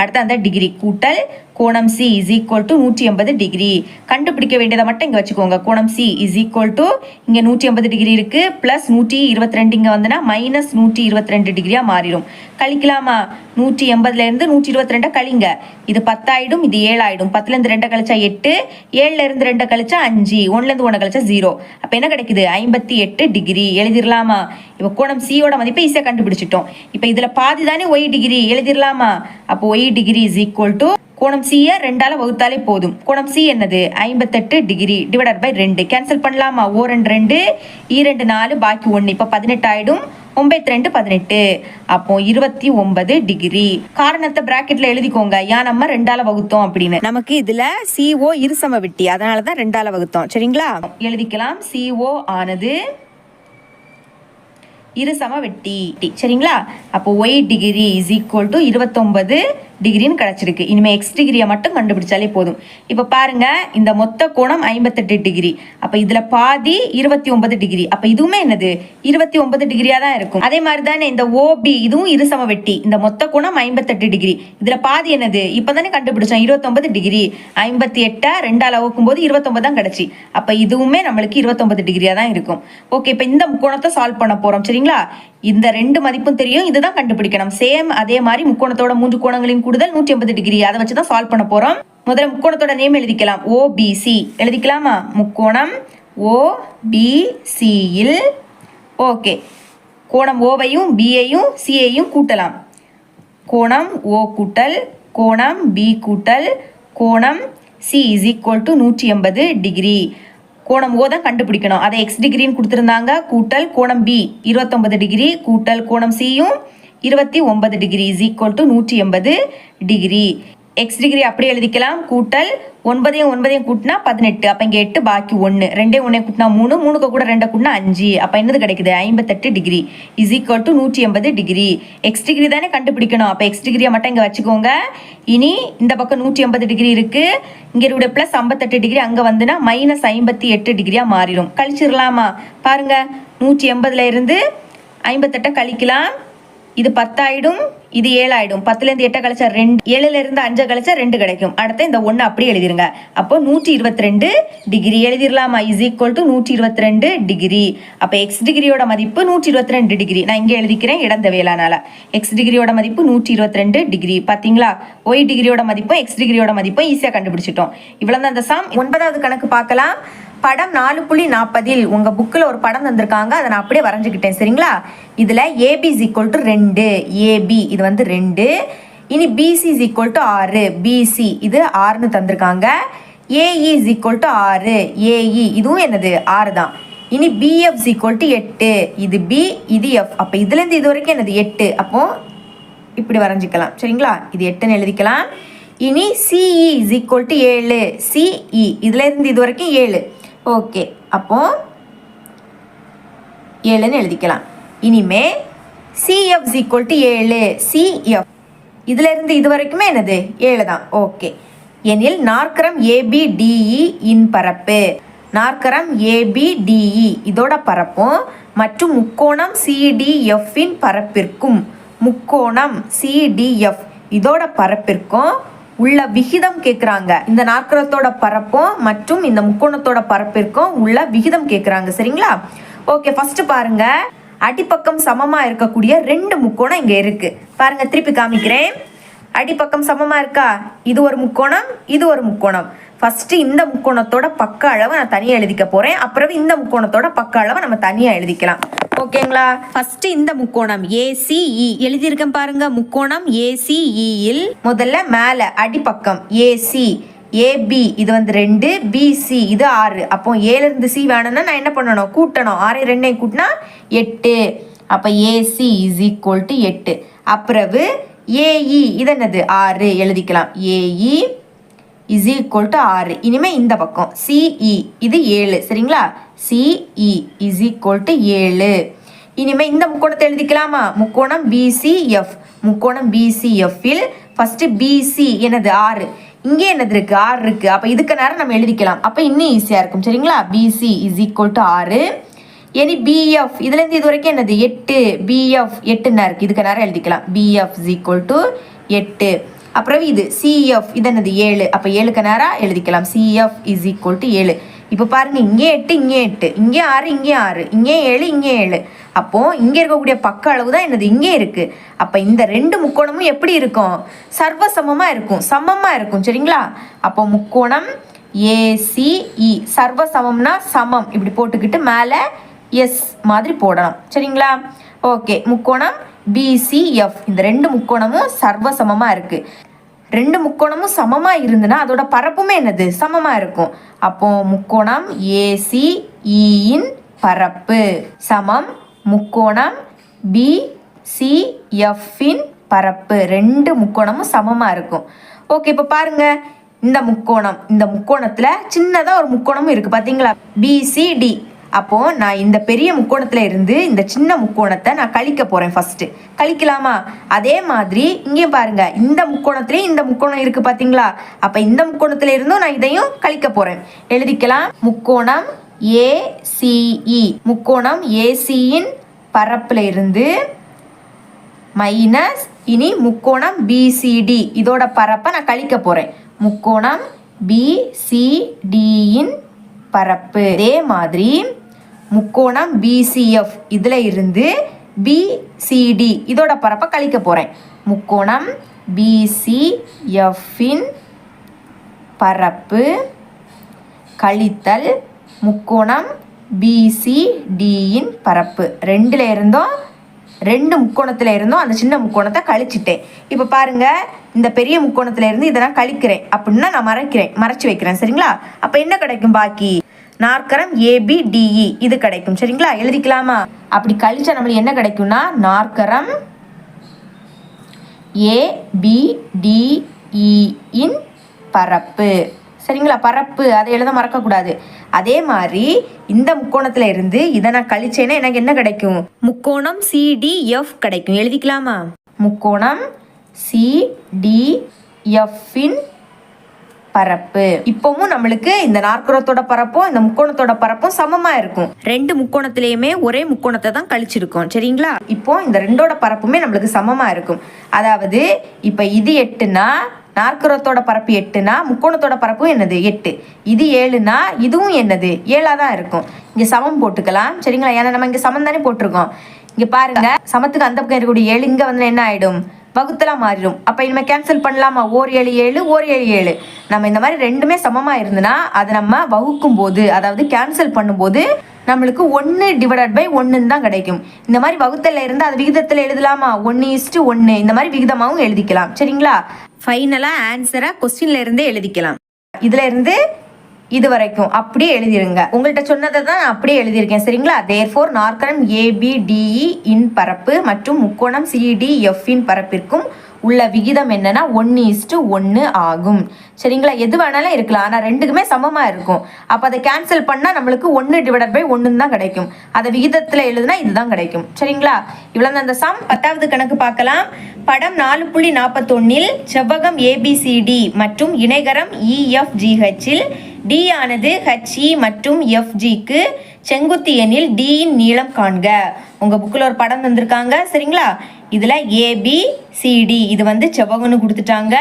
அடுத்து அந்த டிகிரி கூட்டல் கோணம் C is equal to 180 degree. கண்டுபிடிக்க வேண்டியதை மட்டும் இங்கே வச்சுக்கோங்க. கோணம் சி இஸ் ஈக்குவல் டு இங்கே 180 டிகிரி இருக்கு, பிளஸ் 122 இங்கே வந்துன்னா மைனஸ் 122 டிகிரியாக மாறிடும். கழிக்கலாமா? 180லேருந்து 122 கழிங்க. இது 10 ஆயிடும், இது 7 ஆயிடும். 10லேருந்து 2 கழிச்சா 8, 7லேருந்து 2 கழிச்சா 5, 1லேருந்து 1 கழிச்சா 0. அப்போ என்ன கிடைக்குது? 58 டிகிரி. எழுதிடலாமா? இப்போ கோணம் சியோட மதிப்பை ஈஸியாக கண்டுபிடிச்சிட்டோம். இப்போ இதில் பாதி தானே ஒய் டிகிரி, எழுதிடலாமா? அப்போ Y degree is equal to கோணம் சியை 2ஆல் வகுத்தாலே போதும். கோணம் சி என்னது? 58 டிகிரி டிவைடட் பை 2. கேன்சல் பண்ணலாமா? 2 2 4 பாக்கி 1. இப்போ 18 ஆயிடும். 9 18. அப்போ 29 டிகிரி. காரணத்தை பிராக்கெட்ல எழுதிக்கோங்க. ஏன் நம்ம 2ஆல் வகுத்தோம் அப்படின்னு. நமக்கு இதுல CO இருசம வெட்டி, அதனாலதான் 2ஆல் வகுத்தோம். சரிங்களா? எழுதிக்கலாம். CO ஆனது இருசம வெட்டி. சரிங்களா? அப்போ Y degree is equal to 29 டிகிரின்னு கிடைச்சிருக்கு. இனிமே எக்ஸ் டிகிரியை மட்டும் கண்டுபிடிச்சாலே போதும். இப்போ பாருங்க, இந்த மொத்த கோணம் 58 டிகிரி. அப்ப இதுல பாதி 29 டிகிரி. அப்ப இதுவுமே என்னது? 29 டிகிரியா தான் இருக்கும். அதே மாதிரி தானே இந்த OB, இதுவும் இருசம வெட்டி. இந்த மொத்த கோணம் 58 டிகிரி. இதுல பாதி என்னது? இப்பதானே கண்டுபிடிச்சோம், 29 டிகிரி. 58 2ஆல் வகுக்கும் போது 29 தான் கிடைச்சி. அப்ப இதுவுமே நம்மளுக்கு 29 டிகிரியா தான் இருக்கும். ஓகே, இப்ப இந்த முக்கோணத்தை சால்வ் பண்ண போறோம். சரிங்களா? இந்த 2 மதிப்பும் தெரியும், இதுதான் கண்டுபிடிக்கணும். சேம் அதே மாதிரி முக்கோணத்தோட 3 கோணங்களின் கூடுதல் 180 டிகிரி. அதை வச்சுதான் சால்வ் பண்ண போறோம். முதல்ல முக்கோணத்தோட நேம் எழுதிக்கலாம். OBC எழுதிக்கலாமா? முக்கோணம் OBC இல் ஓகே கோணம் ஓவையும் பியையும் சியையும் கூட்டலாம். கோணம் O கூட்டல் கோணம் B கூட்டல் கோணம் C is equal to 180 degree. கோணம் ஓ தான் கண்டுபிடிக்கணும். அதை எக்ஸ் டிகிரின்னு கொடுத்துருந்தாங்க. கூட்டல் கோணம் பி 29 டிகிரி கூட்டல் கோணம் சியும் 29 degree is equal to 180 degree. X degree அப்படியே எழுதிக்கலாம். கூட்டல் 9ஐயும் 9ஐயும் கூட்டினா 18. அப்போ இங்கே 8 பாக்கி 1. 2ஐயும் 1ஐயும் கூட்டினா 3, 3க்கு கூட 2 கூட்டினா 5. அப்போ என்னது கிடைக்குது? 58 degree is equal to 180 degree. X degree தானே கண்டுபிடிக்கணும். அப்போ எக்ஸ் டிகிரியை மட்டும் இங்கே வச்சுக்கோங்க. இனி இந்த பக்கம் 180 டிகிரி இருக்கு, இங்கே இருக்க பிளஸ் 58 டிகிரி அங்கே வந்துன்னா மைனஸ் 58 டிகிரியா மாறிடும். கழிச்சிடலாமா? பாருங்க, 180ல இருந்து 58 கழிக்கலாம். இது 10 ஆயிடும், இது 7 ஆயிடும். 10லேருந்து 8 கழிச்சா 2, 7லேருந்து 5 கழிச்சா 2 கிடைக்கும். அடுத்து இந்த 1 அப்படியே எழுதிருங்க. அப்போ 122 டிகிரி எழுதிடலாமா? Is equal to 122 degree. அப்போ எக்ஸ் டிகிரியோட மதிப்பு 122 டிகிரி. நான் இங்கே எழுதிக்கிறேன் இடம் தேவையில்லானால. எக்ஸ் டிகிரியோட மதிப்பு 122 டிகிரி. பார்த்தீங்களா? ஒய் டிகிரியோட மதிப்பும் எக்ஸ் டிகிரியோட மதிப்பும் ஈஸியாக கண்டுபிடிச்சிட்டோம். இவ்வளோதான் அந்த சம். 9வது கணக்கு பார்க்கலாம். படம் 4.40 உங்க புக்கில் ஒரு படம் தந்திருக்காங்க, அதை நான் அப்படியே வரைஞ்சிக்கிட்டேன். சரிங்களா? இதுல AB is equal to 2, AB இது வந்து 2. இனி BC is equal to 6, BC இது 6ன்னு தந்திருக்காங்க. AE is equal to 6, AE இதுவும் என்னது? 6 தான். இனி பிஎஃப் இஸ் ஈக்குவல் டு 8, இது பி இது எஃப். அப்போ இதுலேருந்து இது வரைக்கும் என்னது? 8. அப்போ இப்படி வரைஞ்சிக்கலாம். சரிங்களா? இது 8ன்னு எழுதிக்கலாம். இனி CE is equal to 7, CE இதுல இருந்து இது வரைக்கும் 7. ஓகே, அப்போ 7ன்னு எழுதிக்கலாம். இனிமே CF is equal to 7, CF இதுல இருந்து இது வரைக்குமே என்னது? 7 தான். ஓகே, எனில் நாற்கரம் ஏபிடிஇ இன் பரப்பு, நாற்கரம் ஏபிடிஇ இதோட பரப்பும் மற்றும் முக்கோணம் சிடிஎஃப் இன் பரப்பிற்கும், முக்கோணம் சிடிஎஃப் இதோட பரப்பிற்கும் உள்ள விகிதம் கேட்குறாங்க. இந்த நாற்கரத்தோட பரப்பும் மற்றும் இந்த முக்கோணத்தோட பரப்பிற்கும் உள்ள விகிதம் கேட்குறாங்க. சரிங்களா? ஓகே, ஃபர்ஸ்ட் பாருங்க, அடிப்பக்கம் சமமா இருக்கக்கூடிய 2 முக்கோணம் இங்க இருக்கு. பாருங்க, திருப்பி காமிக்கிறேன். அடிப்பக்கம் சமமா இருக்கா? இது ஒரு முக்கோணம், இது ஒரு முக்கோணம். ஃபர்ஸ்ட் இந்த முக்கோணத்தோட பக்க அளவை நான் தனியாக எழுதிக்க போறேன். அப்புறம் இந்த முக்கோணத்தோட பக்க அளவை நம்ம தனியாக எழுதிக்கலாம். ஓகேங்களா? ஃபர்ஸ்ட் இந்த முக்கோணம் ஏசிஇ எழுதியிருக்கேன் பாருங்க. முக்கோணம் ஏசிஇயில் முதல்ல மேல அடிப்பக்கம் ஏசி, ஏபி இது வந்து 2, பிசி இது 6. அப்போ 7 இருந்து சி வேணும்னா நான் என்ன பண்ணணும்? கூட்டணும். 6 2 கூட்டினா 8. அப்போ ஏசி இஸ் ஈக்குவல் டு 8. அப்புறம் ஏஇ இது என்னது? 6 எழுதிக்கலாம். AE is equal to 6. இனிமே இந்த பக்கம் சிஇ இது 7. சரிங்களா? CE is equal to 7. இனிமே இந்த முக்கோணத்தை எழுதிக்கலாமா? முக்கோணம் பிசிஎஃப், முக்கோணம் பிசிஎஃப் இல் ஃபர்ஸ்ட் பிசி என்னது? 6. இங்கே என்னது இருக்கு, 6 இருக்கு. அப்போ இதுக்கு நேரம் நம்ம எழுதிக்கலாம். அப்போ இன்னும் ஈஸியாக இருக்கும். சரிங்களா? BC is equal to 6. இனி பிஎஃப் இதுலேருந்து இது வரைக்கும் என்னது 8. பிஎஃப் 8 இருக்கு. இதுக்கு நேரம் எழுதிக்கலாம். PF is equal to 8. அப்புறம் இது சிஎஃப் இது என்னது 7. அப்போ 7க்கு நேரம் எழுதிக்கலாம். CF is equal to 7. இப்போ பாருங்க, இங்கே 8 இங்கே 8, இங்கே 6 இங்கே 6, இங்கே 7 இங்கே 7. அப்போ இங்கே இருக்கக்கூடிய பக்க அளவு தான் என்னது இங்கே இருக்கு. அப்போ இந்த ரெண்டு முக்கோணமும் எப்படி இருக்கும்? சர்வசமமா இருக்கும், சமமா இருக்கும். சரிங்களா? அப்போ முக்கோணம் ஏசிஇ சர்வசமம்னா சமம் இப்படி போட்டுக்கிட்டு மேலே எஸ் மாதிரி போடணும். சரிங்களா? ஓகே. முக்கோணம் பிசிஎஃப் இந்த ரெண்டு முக்கோணமும் சர்வசமமா இருக்கு. ரெண்டு முக்கோணமும் சமமா இருந்துன்னா அதோட பரப்புமே என்னது சமமா இருக்கும். அப்போ முக்கோணம் ஏசிஇன் பரப்பு சமம் முக்கோணம் பிசிஎஃப்பின் பரப்பு. ரெண்டு முக்கோணமும் சமமா இருக்கும். ஓகே. இப்போ பாருங்க, இந்த முக்கோணத்துல சின்னதா ஒரு முக்கோணமும் இருக்கு பாத்தீங்களா? பிசிடி. அப்போ நான் இந்த பெரிய முக்கோணத்துல இருந்து இந்த சின்ன முக்கோணத்தை நான் கழிக்க போறேன். ஃபர்ஸ்ட் கழிக்கலாமா? அதே மாதிரி இங்கே பாருங்க, இந்த முக்கோணத்திலேயே இந்த முக்கோணம் இருக்கு பாத்தீங்களா? அப்ப இந்த முக்கோணத்துல இருந்தும் நான் இதையும் கழிக்க போறேன். எழுதிக்கலாம். முக்கோணம் ஏசிஇ முக்கோணம் ஏசியின் பரப்புல இருந்து மைனஸ் இனி முக்கோணம் பிசிடி இதோட பரப்பை நான் கழிக்க போறேன். முக்கோணம் பிசிடியின் பரப்பு. அதே மாதிரி முக்கோணம் பிசிஎஃப் இதுல இருந்து பிசிடி இதோட பரப்பை கழிக்க போறேன். முக்கோணம் பிசிஎஃப்பின் பரப்பு கழித்தல் முக்கோணம் பிசிடியின் பரப்பு. ரெண்டு முக்கோணத்துல இருந்தும் அந்த சின்ன முக்கோணத்தை கழிச்சிட்டேன். இப்போ பாருங்க, இந்த பெரிய முக்கோணத்துல இருந்து இதை நான் கழிக்கிறேன் அப்படின்னா நான் மறைச்சு வைக்கிறேன். சரிங்களா? அப்ப என்ன கிடைக்கும்? பாக்கி நாற்கரம் ஏபிடிஇ இது கிடைக்கும். சரிங்களா? எழுதிக்கலாமா? அப்படி கழிச்சா நம்மளுக்கு என்ன கிடைக்கும்னா நாற்கரம் ஏபிடிஇன் பரப்பு. சரிங்களா? பரப்பு அதை எழுத மறக்கக்கூடாது. அதே மாதிரி இந்த முக்கோணத்துல இருந்து இதை நான் கழிச்சேன்னா எனக்கு என்ன கிடைக்கும்? முக்கோணம் சிடிஎஃப் கிடைக்கும். எழுதிக்கலாமா? முக்கோணம் சிடிஎஃப்பின் பரப்பு. இப்பவும் நம்மளுக்கு இந்த நாற்கரத்தோட பரப்பும் இந்த முக்கோணத்தோட பரப்பும் சமமா இருக்கும். ரெண்டு முக்கோணத்திலயுமே ஒரே முக்கோணத்தை தான் கழிச்சிருக்கோம். சரிங்களா? இப்போ இந்த ரெண்டோட பரப்புமே நம்மளுக்கு சமமா இருக்கும். அதாவது இப்ப இது 8னா நாற்கரத்தோட பரப்பு 8னா முக்கோணத்தோட பரப்பும் என்னது 8. இது 7னா இதுவும் என்னது 7ஆ தான் இருக்கும். இங்க சமம் போட்டுக்கலாம். சரிங்களா? ஏன்னா நம்ம இங்க சமம் தானே போட்டிருக்கோம். இங்க பாருங்க, சமத்துக்கு அந்த பக்கம் இருக்கக்கூடிய 7 இங்க வந்து என்ன ஆயிடும்? வகுத்தலா மாறிடும். அப்ப இனிமே கேன்சல் பண்ணலாமா? ஓர் 7 7 ஓர் 7 7. நம்ம இந்த மாதிரி ரெண்டுமே சமமா இருந்துன்னா அதை நம்ம வகுக்கும் போது அதாவது கேன்சல் பண்ணும்போது நம்மளுக்கு 1/1 தான் கிடைக்கும். இந்த மாதிரி வகுத்தல இருந்து அது விகிதத்துல எழுதலாமா? 1:1 இந்த மாதிரி விகிதமாகவும் எழுதிக்கலாம். சரிங்களா? ஃபைனலா ஆன்சரை கொஸ்டின்ல இருந்தே எழுதிக்கலாம். இதுல இருந்து இது வரைக்கும் அப்படியே எழுதிருங்க. உங்கள்கிட்ட சொன்னதை தான் நான் அப்படியே எழுதியிருக்கேன். சரிங்களா? தேர்ஃபோர் நாற்கரம் ஏபிடிஇ இன் பரப்பு மற்றும் முக்கோணம் சிடிஎஃப் இன் பரப்பிற்கும் உள்ள விகிதம் என்னன்னா 1:1 ஆகும். சரிங்களா? எது வேணாலும் இருக்கலாம், ஆனால் ரெண்டுக்குமே சமமாக இருக்கும். அப்போ அதை கேன்சல் பண்ணால் நம்மளுக்கு 1/1 தான் கிடைக்கும். அதை விகிதத்தில் எழுதுனா இதுதான் கிடைக்கும். சரிங்களா? இவ்வளோ அந்த சம். 10வது கணக்கு பார்க்கலாம். படம் 4.41 செவ்வகம் ஏபிசிடி மற்றும் இணைகரம் இஎஃப்ஜிஹெச்சில் டி ஆனது ஹெச்இ மற்றும் எஃப்ஜிக்கு செங்குத்து எண்ணில் டியின் நீளம் காண்க. உங்க புக்கில் ஒரு படம் தந்திருக்காங்க. சரிங்களா? இதுல ஏபிசிடி இது வந்து செவ்வகம்னு கொடுத்துட்டாங்க.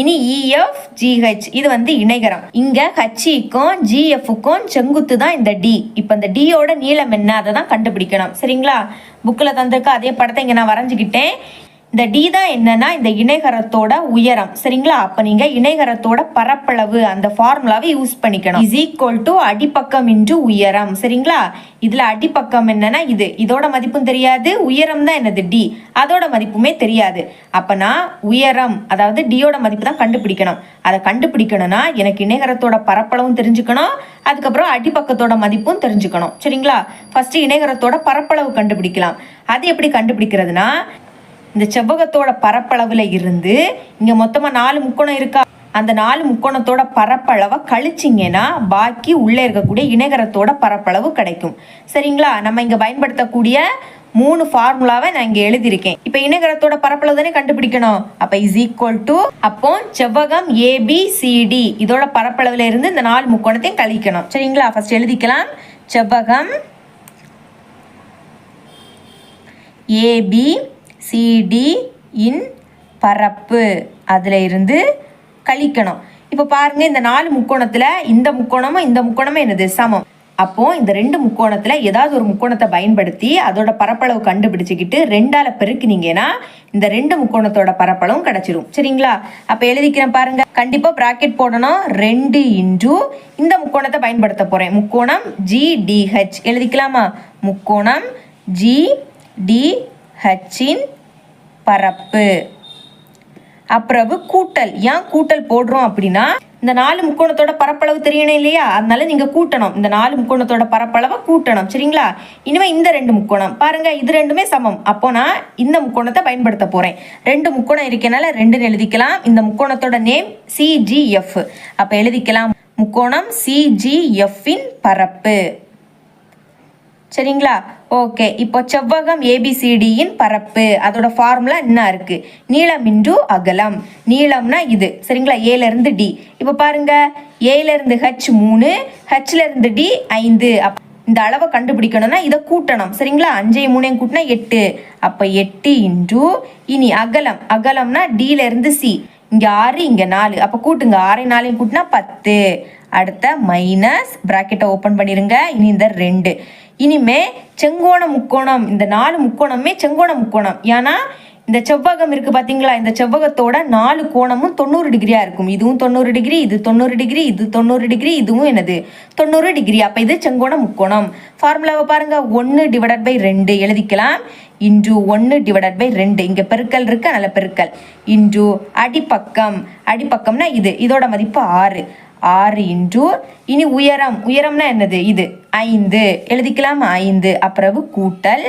இனி இஎஃப்ஜிஹெச் இது வந்து இணைகரம். இங்க ஹெச்இக்கும் ஜிஎஃப்க்கும் செங்குத்து தான் இந்த டி. இப்போ இந்த டியோட நீளம் என்ன அதை தான் கண்டுபிடிக்கணும். சரிங்களா? புக்கில் தந்திருக்க அதே படத்தை இங்க நான் வரைஞ்சிக்கிட்டேன். இந்த டி தான் என்னன்னா இந்த இணைகரத்தோட உயரம். சரிங்களா? அப்ப நீங்க இணைகரத்தோட பரப்பளவு அந்த ஃபார்முலாவை யூஸ் பண்ணிக்கணும். இஸ் ஈக்குவல் டு அடிப்பக்கம் இன்டு உயரம். சரிங்களா? இதுல அடிப்பக்கம் என்னன்னா இதோட மதிப்பும் தெரியாது, உயரம் தான் என்னது டி, அதோட மதிப்புமே தெரியாது. அப்பனா உயரம் அதாவது டியோட மதிப்பு தான் கண்டுபிடிக்கணும். அதை கண்டுபிடிக்கணும்னா எனக்கு இணைகரத்தோட பரப்பளவும் தெரிஞ்சுக்கணும், அதுக்கப்புறம் அடிப்பக்கத்தோட மதிப்பும் தெரிஞ்சுக்கணும். சரிங்களா? ஃபர்ஸ்ட் இணைகரத்தோட பரப்பளவு கண்டுபிடிக்கலாம். அது எப்படி கண்டுபிடிக்கிறதுனா, இந்த செவ்வகத்தோட பரப்பளவுல இருந்து இங்க மொத்தமா 4 முக்கோணம் இருக்கா, அந்த 4 முக்கோணத்தோட பரப்பளவை கழிச்சிங்கன்னா பாக்கி உள்ளே இருக்கக்கூடிய இணைகரத்தோட பரப்பளவு கிடைக்கும். சரிங்களா? நம்ம இங்க பயன்படுத்தக்கூடிய 3 ஃபார்முலாவை நான் இங்க எழுதியிருக்கேன். இப்போ இணைகரத்தோட பரப்பளவு தானே கண்டுபிடிக்கணும். அப்ப இஸ் ஈக்குவல் டு, அப்போ செவ்வகம் ABCD இதோட பரப்பளவுல இருந்து இந்த 4 முக்கோணத்தையும் கழிக்கணும். சரிங்களா? ஃபர்ஸ்ட் எழுதிக்கலாம். செவ்வகம் ABCD இன் பரப்பு அதுல இருந்து கழிக்கணும். இப்போ பாருங்க, இந்த 4 முக்கோணத்துல இந்த முக்கோணமும் என்னது சமம். அப்போ இந்த 2 முக்கோணத்துல ஏதாவது ஒரு முக்கோணத்தை பயன்படுத்தி அதோட பரப்பளவு கண்டுபிடிச்சுக்கிட்டு 2ஆல பெருக்குனீங்கன்னா இந்த 2 முக்கோணத்தோட பரப்பளவும் கிடைச்சிரும். சரிங்களா? அப்ப எழுதிக்கிறேன் பாருங்க. கண்டிப்பா பிராக்கெட் போடணும். 2 இன்டு இந்த முக்கோணத்தை பயன்படுத்த போறேன். முக்கோணம் GDH எழுதிக்கலாமா? முக்கோணம் GDH இன் பரப்பு. அப்புறம் கூட்டல். ஏன் கூட்டல் போடுறோம் அப்படின்னா, இந்த 4 முக்கோணத்தோட பரப்பளவு தெரியணும் இல்லையா? அதனால நீங்க கூட்டணும். இந்த 4 முக்கோணத்தோட பரப்பளவை கூட்டணும். சரிங்களா? இனிமே இந்த 2 முக்கோணம் பாருங்க, இது ரெண்டுமே சமம். அப்போ நான் இந்த முக்கோணத்தை பயன்படுத்த போறேன். 2 முக்கோணம் இருக்கனால 2 எழுதிக்கலாம். இந்த முக்கோணத்தோட நேம் CGF. அப்ப எழுதிக்கலாம் முக்கோணம் CGF இன் பரப்பு. சரிங்களா? ஓகே. இப்போ செவ்வகம் ABCD இன் பரப்பு அதோட ஃபார்முலா என்ன இருக்கு? நீளம் இன்டு அகலம். நீளம்னா இது. சரிங்களா? A ல இருந்து D. இப்போ பாருங்க, A ல இருந்து H 3, H ல இருந்து D 5. இந்த அளவை கண்டுபிடிக்கணும்னா இதை கூட்டணும். சரிங்களா? 5 3 கூட்டினா 8. அப்ப 8 இன்டு இனி அகலம்னா D ல இருந்து C. இங்க 6 இங்க 4. அப்ப கூட்டுங்க. 6 4 கூட்டினா 10. அடுத்த மைனஸ் பிராக்கெட்டை ஓப்பன் பண்ணிருங்க. இனி இந்த 2. இனிமே செங்கோண முக்கோணம். இந்த 4 முக்கோணமே செங்கோண முக்கோணம். ஏன்னா இந்த செவ்வகம் இருக்கு பாத்தீங்களா? இந்த செவ்வகத்தோட 4 கோணமும் 90 டிகிரியா இருக்கும். இதுவும் 90 டிகிரி, இது 90 டிகிரி, இது 90 டிகிரி, இதுவும் என்னது 90 டிகிரி. அப்ப இது செங்கோண முக்கோணம். ஃபார்முலாவை பாருங்க. 1/2 எழுதிக்கலாம். இன்டு 1/2. இங்க பெருக்கல் இருக்கு, அதனால பெருக்கல். இன்டு அடிப்பக்கம்னா இதோட மதிப்பு 6 இன்டு இனி உயரம்னா என்னது? இது 5 எழுதிக்கலாம். 5. அப்புறம் கூட்டல்.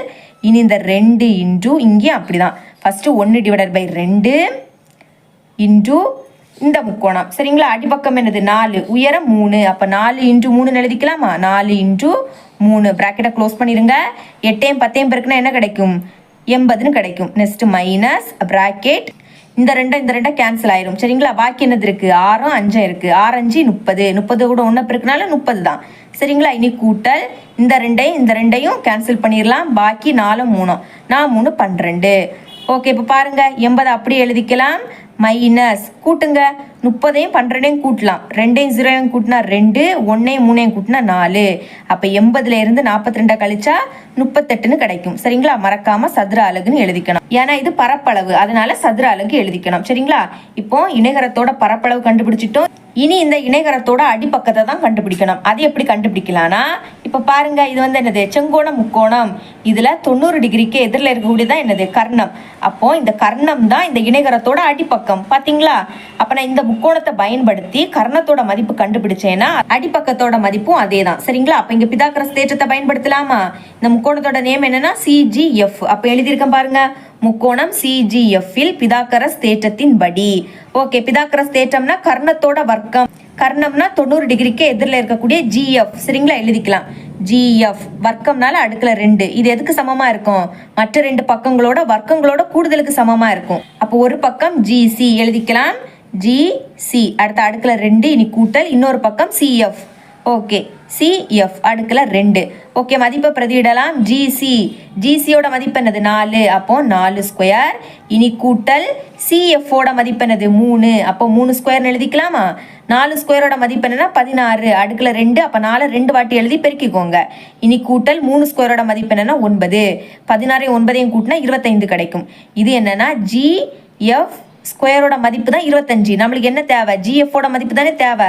இனி இந்த 2 இன்டு இங்கேயும் அப்படிதான். ஃபர்ஸ்ட் 1/2 இன்டு இந்த முக்கோணம். சரிங்களா? அடிப்பக்கம் என்னது 4, உயரம் 3. அப்ப 4 இன்டு 3 எழுதிக்கலாமா? 4 இன்டு 3 பிராக்கெட்டை க்ளோஸ் பண்ணிருங்க. 8 10 பெருக்குனா என்ன கிடைக்கும்? 80 கிடைக்கும். Next minus bracket. இந்த 2 கேன்சல் ஆயிரும். சரிங்களா? பாக்கி என்னது இருக்கு? 6 5 இருக்கு. 6 5 30. 30 கூட 1 பெருக்குனால 30 தான். சரிங்களா? இனி கூட்டல். இந்த 2ஐயும் கேன்சல் பண்ணிடலாம். பாக்கி 4 3 3 12. ஓகே. இப்போ பாருங்க, 80 அப்படியே எழுதிக்கலாம். மைனஸ் கூட்டுங்க. 30ஐயும் 12ஐயும் கூட்டலாம். 2ஐயும் 0ஐயும் கூட்டினா 2, 1ஐயும் 3ஐயும் கூட்டினா 4. அப்போ 80ல இருந்து 42 கழிச்சா 38ன்னு கிடைக்கும். சரிங்களா? மறக்காம சதுர அலகுன்னு எழுதிக்கணும். ஏன்னா இது பரப்பளவு, அதனால சதுர அலகு எழுதிக்கணும். சரிங்களா? இப்போ இணைகரத்தோட பரப்பளவு கண்டுபிடிச்சிட்டோம். இனி இந்த இணைகரத்தோட அடிப்பக்கத்தை தான் கண்டுபிடிக்கணும். அது எப்படி கண்டுபிடிக்கலாம்னா, இப்போ பாருங்க, இது என்னது? செங்கோண முக்கோணம். இதுல 90 டிகிரிக்கு எதிரில் இருக்கக்கூடியதான் என்னது? கர்ணம். அப்போ இந்த கர்ணம் தான் இந்த இணைகரத்தோட அடிப்பக்கம். பாத்தீங்களா? அப்ப நான் இந்த முக்கோணத்தை பயன்படுத்தி கர்ணத்தோட மதிப்பு கண்டுபிடிச்சேன்னா அடிப்பக்கத்தோட மதிப்பும் அதே தான். சரிங்களா? அப்ப இங்க பிதாகரஸ் தேற்றத்தை பயன்படுத்தலாமா? இந்த முக்கோணத்தோட நேம் என்னன்னா CGF. அப்ப எழுதியிருக்கேன் பாருங்க. முக்கோணம் CGF இல் பிதாகரஸ் தேற்றத்தின் படி. ஓகே. பிதாகரஸ் தேற்றம்னா கர்ணத்தோட வர்க்கம். கர்ணம்னா 90 டிகிரிக்கு எதிரில் இருக்கக்கூடிய GF. சரிங்களா? எழுதிக்கலாம். GF வர்க்கம்னால அடுக்குல 2. இது எதுக்கு சமமா இருக்கும்? மற்ற 2 பக்கங்களோட வர்க்கங்களோட கூடுதலுக்கு சமமா இருக்கும். அப்போ ஒரு பக்கம் GC எழுதிக்கலாம். GC அடுத்த அடுக்குல 2. இனி கூட்டல். இன்னொரு பக்கம் CF. ஓகே. CF அடுக்குல 2. ஓகே. மதிப்பை பிரதியிடலாம். GCயோட மதிப்பு என்னது? 4. அப்போ 4 ஸ்கொயர். இனி கூட்டல். CFோட மதிப்பு என்னது? 3. அப்போ 3 ஸ்கொயர்னு எழுதிக்கலாமா? 4 ஸ்கொயரோட மதிப்பு என்னன்னா 16. அடுக்குல 2. அப்போ 4 2 வாட்டி எழுதி பெருக்கிக்கோங்க. இனி கூட்டல். 3 ஸ்கொயரோட மதிப்பு என்னன்னா 9. 16 9 கூட்டினா 25 கிடைக்கும். இது என்னன்னா GF ஸ்கொயரோட மதிப்பு தான் 25. நம்மளுக்கு என்ன தேவை? GFோட மதிப்பு தானே தேவை.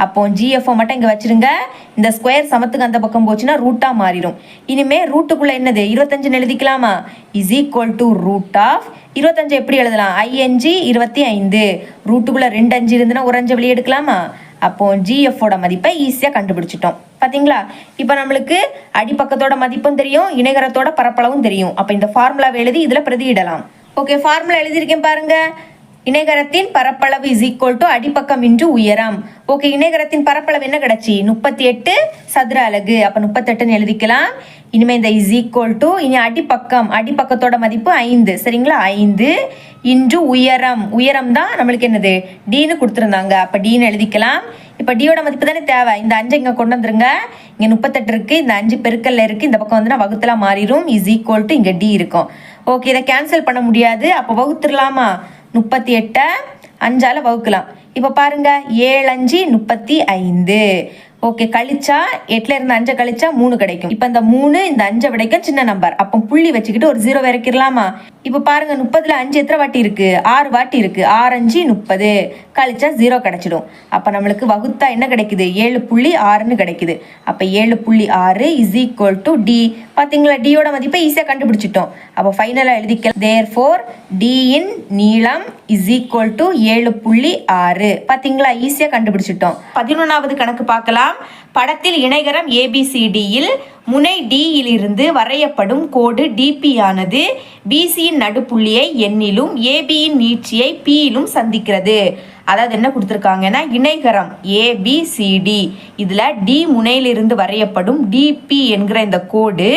அப்போ GF மட்டும் இங்க வச்சிருங்க. இந்த ஸ்கொயர் சமத்துக்கு அந்த பக்கம் போச்சுன்னா ரூட்டா மாறிடும். இனிமே ரூட்டுக்குள்ள என்னது? 25 எழுதிக்கலாமா? Is equal to root of 25 எப்படி எழுதலாம்? ING 25. ரூட்டுக்குள்ள 2 5 இருந்துன்னா ஒரு 5 வெளியே எடுக்கலாமா? அப்போ GFோட மதிப்பை ஈஸியா கண்டுபிடிச்சிட்டோம். பாத்தீங்களா? இப்போ நம்மளுக்கு அடிப்பக்கத்தோட மதிப்பும் தெரியும், இணைகரத்தோட பரப்பளவும் தெரியும். அப்ப இந்த ஃபார்முலாவை எழுதி இதுல பிரதியிடலாம். ஓகே. ஃபார்முலா எழுதியிருக்கேன் பாருங்க. இணைகரத்தின் பரப்பளவு இஸ் ஈக்குவல் டு அடிப்பக்கம் இன்டு உயரம். ஓகே, இணைகரத்தின் பரப்பளவு என்ன கிடைச்சி? 38 சதுர அலகு. அப்போ 38ன்னு எழுதிக்கலாம். இனிமேல் இந்த இஸ் ஈக்குவல் டு இனி அடிப்பக்கத்தோட மதிப்பு 5. சரிங்களா? 5 இன்டு உயரம். உயரம் தான் நம்மளுக்கு என்னது? டின்னு கொடுத்துருந்தாங்க. அப்போ டின்னு எழுதிக்கலாம். இப்போ டியோட மதிப்பு தானே தேவை. இந்த 5 இங்கே கொண்டு வந்துருங்க. இங்கே 38 இருக்குது, இந்த 5 பெருக்கல்ல இருக்குது. இந்த பக்கம் வந்து வகுத்தலாம் மாறிடும். இஸ் ஈக்குவல் டு இங்கே டி இருக்கும். ஓகே, இதை கேன்சல் பண்ண முடியாது. அப்போ வகுத்துடலாமா? 38 5ஆல் வகுக்கலாம். இப்போ பாருங்க, 7 5 35. ஓகே, கழிச்சா 8ல் இருந்து 5 கழிச்சா 3 கிடைக்கும். இப்போ இந்த 3 இந்த 5 விடைக்கும் சின்ன நம்பர். அப்போ புள்ளி வச்சுக்கிட்டு ஒரு 0 இறக்கிடலாமா? இப்போ பாருங்க, 30ல் 5 எத்தனை வாட்டி இருக்கு? 6 வாட்டி இருக்கு. 6 5 30 கழிச்சா 0 கிடைச்சிடும். அப்போ நம்மளுக்கு வகுத்தா என்ன கிடைக்குது? 7.6ன்னு கிடைக்குது. அப்போ 7.6 இஸ் ஈக்குவல் டு டி. பார்த்தீங்களா? டியோட மதிப்பை ஈஸியாக கண்டுபிடிச்சிட்டோம். அப்போ ஃபைனலாக எழுதிக்கலாம். தேர்ஃபோர் டி இன் நீளம் இஸ் ஈக்குவல் டு 7.6. பார்த்தீங்களா? ஈஸியாக கண்டுபிடிச்சிட்டோம். 11வது கணக்கு பார்க்கலாம். படத்தில் இணைகரம் ஏபிசிடியில் முனை டியிலிருந்து வரையப்படும் கோடு டிபி ஆனது பிசியின் நடுப்புள்ளியை எண்ணிலும் ஏபியின் நீட்சியை பியிலும் சந்திக்கிறது. அதாவது என்ன கொடுத்துருக்காங்கன்னா, இணைகரம் ஏபிசிடி இதுல டி முனையிலிருந்து வரையப்படும் டிபி என்கிற இந்த கோடு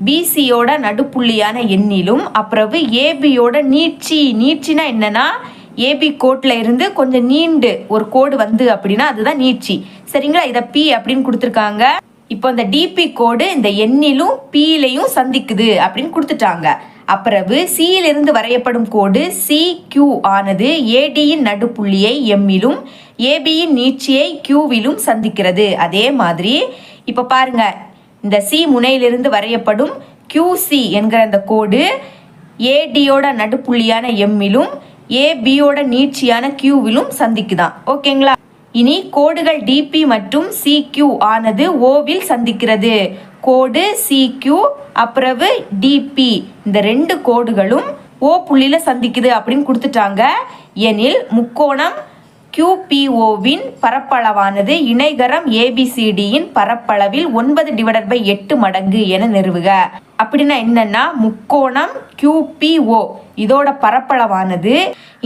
பிசியோட நடுப்புள்ளியான எண்ணிலும் அப்புறம் ஏபியோட நீட்சினா என்னன்னா, ஏபி கோட்ல இருந்து கொஞ்சம் நீண்டு ஒரு கோடு வந்து அப்படின்னா அதுதான் நீட்சி. சரிங்களா? இதை பி அப்படின்னு கொடுத்துருக்காங்க. இப்போ இந்த டிபி கோடு இந்த எண்ணிலும் பியிலையும் சந்திக்குது அப்படின்னு கொடுத்துட்டாங்க. அப்புறம் சியிலிருந்து வரையப்படும் கோடு சி கியூ ஆனது ஏடியின் நடுப்புள்ளியை எம்மிலும் ஏபியின் நீட்சியை கியூவிலும் சந்திக்கிறது. அதே மாதிரி இப்போ பாருங்க, இந்த சி முனையிலிருந்து வரையப்படும் கியூசி என்கிற அந்த கோடு ஏடியோட நடுப்புள்ளியான எம்மிலும் ஏபியோட நீட்சியான கியூவிலும் சந்திக்குதான். ஓகேங்களா? இனி கோடுகள் டிபி மற்றும் சிக்யூ ஆனது ஓவில் சந்திக்கிறது. கோடு சிக்யூ அப்புறம் டிபி இந்த 2 கோடுகளும் ஓ புள்ளியில சந்திக்குது அப்படின்னு கொடுத்துட்டாங்க. எனில் முக்கோணம் QPOவின் பரப்பளவானது இணைகரம் ABCDயின் பரப்பளவில் 9/8 மடங்கு என நிறுவுக. அப்படின்னா என்னன்னா, முக்கோணம் QPO இதோட பரப்பளவானது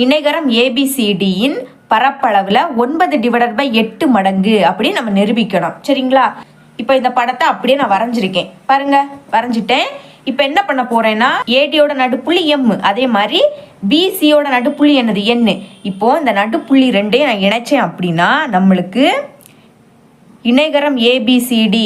இணைகரம் ABCDயின் பரப்பளவுல 9/8 மடங்கு அப்படி நம்ம நிரூபிக்கணும். சரிங்களா? இப்போ இந்த படத்தை அப்படியே நான் வரைஞ்சிருக்கேன் பாருங்க, வரைஞ்சிட்டேன். இப்போ என்ன பண்ண போறேன்னா, ஏடியோட நடுப்புள்ளி எம், அதே மாதிரி பிசியோட நடுப்புள்ளி என்னது என். இப்போ இந்த நடுப்புள்ளி 2ஐயும் நான் இணைச்சேன் அப்படின்னா நம்மளுக்கு இணைகரம் ஏபிசிடி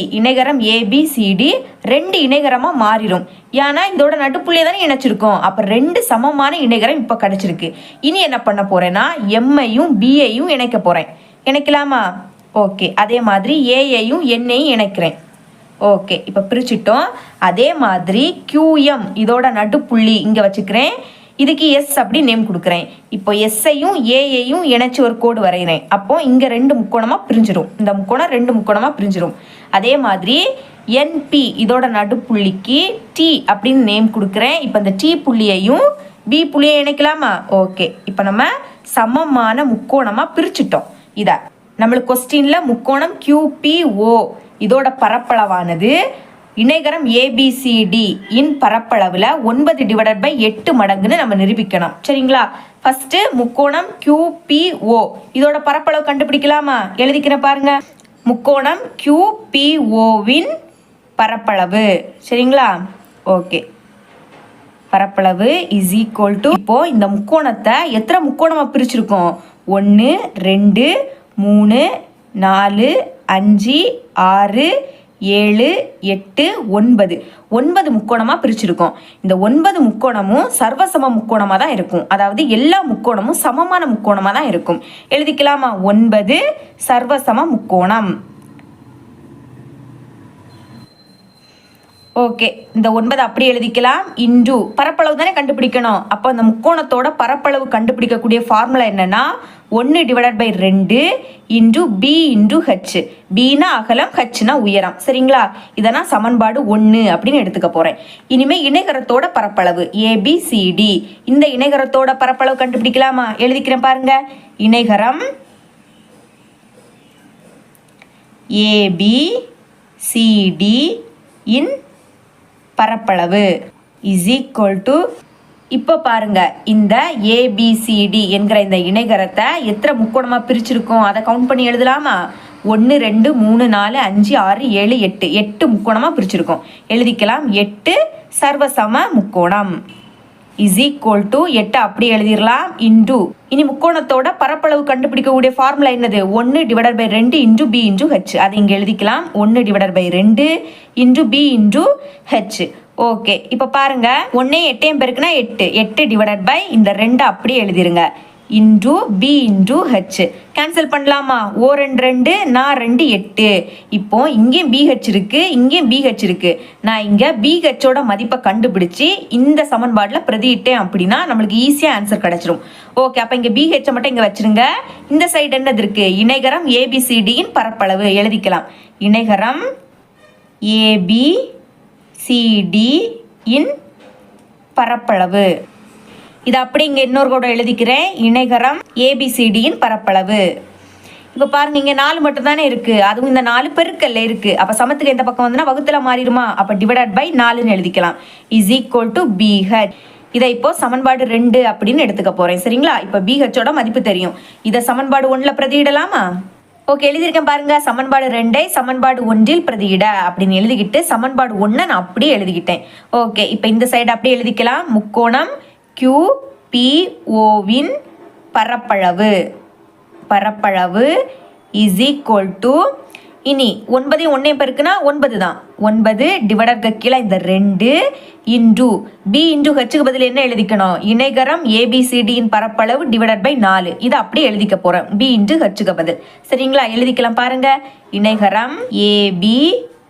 2 இணைகரமா மாறிடும். ஏன்னா இதோட நடுப்புள்ளியை தானே இணைச்சிருக்கோம். அப்போ 2 சமமான இணைகரம் இப்போ கிடைச்சிருக்கு. இனி என்ன பண்ண போறேன்னா, எம்ஐயும் பிஐயும் இணைக்க போறேன். இணைக்கலாமா? ஓகே. அதே மாதிரி ஏஐயும் என்ஐயும் இணைக்கிறேன். ஓகே, இப்போ பிரிச்சுட்டோம். அதே மாதிரி QM இதோட நடுப்புள்ளி இங்கே வச்சுக்கிறேன். இதுக்கு எஸ் அப்படி நேம் கொடுக்குறேன். இப்போ எஸ்ஐயும் ஏஐயும் இணைச்சி ஒரு கோடு வரைகிறேன். அப்போ இங்கே 2 முக்கோணமாக பிரிஞ்சிடும். இந்த முக்கோணம் 2 முக்கோணமாக பிரிஞ்சிடும். அதே மாதிரி NP இதோட நடுப்புள்ளிக்கு T அப்படின்னு நேம் கொடுக்குறேன். இப்போ இந்த T புள்ளியையும் B புள்ளியை இணைக்கலாமா? ஓகே, இப்போ நம்ம சமமான முக்கோணமாக பிரிச்சுட்டோம். இதை நம்மளுக்கு கொஸ்டின்ல முக்கோணம் QPO இதோட பரப்பளவானது இணைகரம் ABCD இன் பரப்பளவுல 9/8 மடங்குன்னு நம்ம நிரூபிக்கணும். சரிங்களா? ஃபர்ஸ்ட் முக்கோணம் QPO இதோட பரப்பளவு கண்டுபிடிக்கலாமா? எழுதிக்கிறேன் பாருங்க. முக்கோணம் QPOவின் பரப்பளவு. சரிங்களா? ஓகே, பரப்பளவு இஸ் ஈக்குவல் டு, இப்போ இந்த முக்கோணத்தை எத்தனை முக்கோணமா பிரிச்சிருக்கோம்? 1 2 3 4 5 6 7 8 9 முக்கோணமாக பிரிச்சிருக்கோம். இந்த 9 முக்கோணமும் சர்வசம முக்கோணமாக தான் இருக்கும். அதாவது எல்லா முக்கோணமும் சமமான முக்கோணமாக தான் இருக்கும். எழுதிக்கலாமா? 9 சர்வசம முக்கோணம். ஓகே, இந்த 9 அப்படி எழுதிக்கலாம். இன்டு பரப்பளவு தானே கண்டுபிடிக்கணும். அப்போ அந்த முக்கோணத்தோட பரப்பளவு கண்டுபிடிக்கக்கூடிய ஃபார்முலா என்னன்னா, 1/2 இன்டு பி இன்டு ஹெச். பின்னா அகலம், ஹெச்னா உயரம். சரிங்களா? இதெல்லாம் சமன்பாடு 1 அப்படின்னு எடுத்துக்க போறேன். இனிமே இணைகரத்தோட பரப்பளவு ABCD. இந்த இணைகரத்தோட பரப்பளவு கண்டுபிடிக்கலாமா? எழுதிக்கிறேன் பாருங்க. இணைகரம் ABCD இன் பரப்பளவு இஸ் ஈக்குவல் டு இப்போ பாருங்க, இந்த ஏபிசிடி என்கிற இந்த இணைகரத்தை எத்தனை முக்கோணமாக பிரிச்சிருக்கோம் அதை கவுண்ட் பண்ணி எழுதலாமா? 1 2 3 4 5 6 7 8 8 முக்கோணமாக பிரிச்சிருக்கோம். எழுதிக்கலாம். 8 சர்வசம முக்கோணம் இஸ் ஈக்குவல் டு 8 அப்படி எழுதிடலாம். இன்டு இனி முக்கோணத்தோட பரப்பளவு கண்டுபிடிக்கக்கூடிய ஃபார்முலா என்னது? 1 divided by 2 into B into H. அதை இங்கே எழுதிக்கலாம். 1 divided by 2 into B into H. Okay, இப்போ பாருங்க, 1 8 பெருக்குனா 8 8 டிவைடட் பை இந்த 2 அப்படியே எழுதிருங்க. Into B into H. Cancel பண்ணலாமா? ஓ 2 2 நான் 2 8. இப்போ இங்கேயும் பிஹெச் இருக்கு, இங்கேயும் பிஹெச் இருக்கு. நான் இங்கே பிஹெச்சோட மதிப்பை கண்டுபிடிச்சி இந்த சமன்பாட்டில் பிரதியிட்டேன் அப்படின்னா நம்மளுக்கு ஈஸியாக ஆன்சர் கிடைச்சிரும். ஓகே, அப்போ இங்கே பிஹெச்சை மட்டும் இங்கே வச்சிருங்க. இந்த சைடு என்னது இருக்கு? இணைகரம் ஏபிசிடியின் பரப்பளவு எழுதிக்கலாம். இணைகரம் ஏபிசிடி இன் பரப்பளவு. இது அப்படி இங்கே இன்னொரு கூட எழுதிக்கிறேன். இணைகரம் ஏபிசிடியின் பரப்பளவு. இப்போ பாருங்க, இங்கே 4 மட்டும் தானே இருக்குது. அதுவும் இந்த 4 பெருக்கல்ல இருக்குது. அப்போ சமத்துக்கு எந்த பக்கம் வந்துன்னா வகுத்தில் மாறிடுமா? அப்போ டிவைடட் பை 4ன்னு எழுதிக்கலாம். Is equal to B H. இதை இப்போ சமன்பாடு 2 அப்படின்னு எடுத்துக்க போகிறேன். சரிங்களா? இப்போ பிஹெச்சோட மதிப்பு தெரியும். இதை சமன்பாடு 1ல் பிரதியிடலாமா? ஓகே, எழுதியிருக்கேன் பாருங்க. சமன்பாடு 2ஐ சமன்பாடு 1ல் பிரதியிட அப்படின்னு எழுதிக்கிட்டு சமன்பாடு 1 நான் அப்படியே எழுதிக்கிட்டேன். ஓகே, இப்போ இந்த சைடு அப்படியே எழுதிக்கலாம். முக்கோணம் QPOவின் பரப்பளவு இஸ் ஈக்குவல் டு இனி 9 1 பெருக்குனா 9 தான். 9 டிவைடருக்கு கீழே இந்த 2 இன்டு பி இன்டு ஹெச்சுக்கு பதில் என்ன எழுதிக்கணும்? இணைகரம் ஏபிசிடியின் பரப்பளவு டிவைடட் பை 4. இதை அப்படியே எழுதிக்க போகிறேன். பி இன்டு ஹெச்சுக்கு பதில். சரிங்களா? எழுதிக்கலாம் பாருங்க. இணைகரம் ஏபிசிடியின்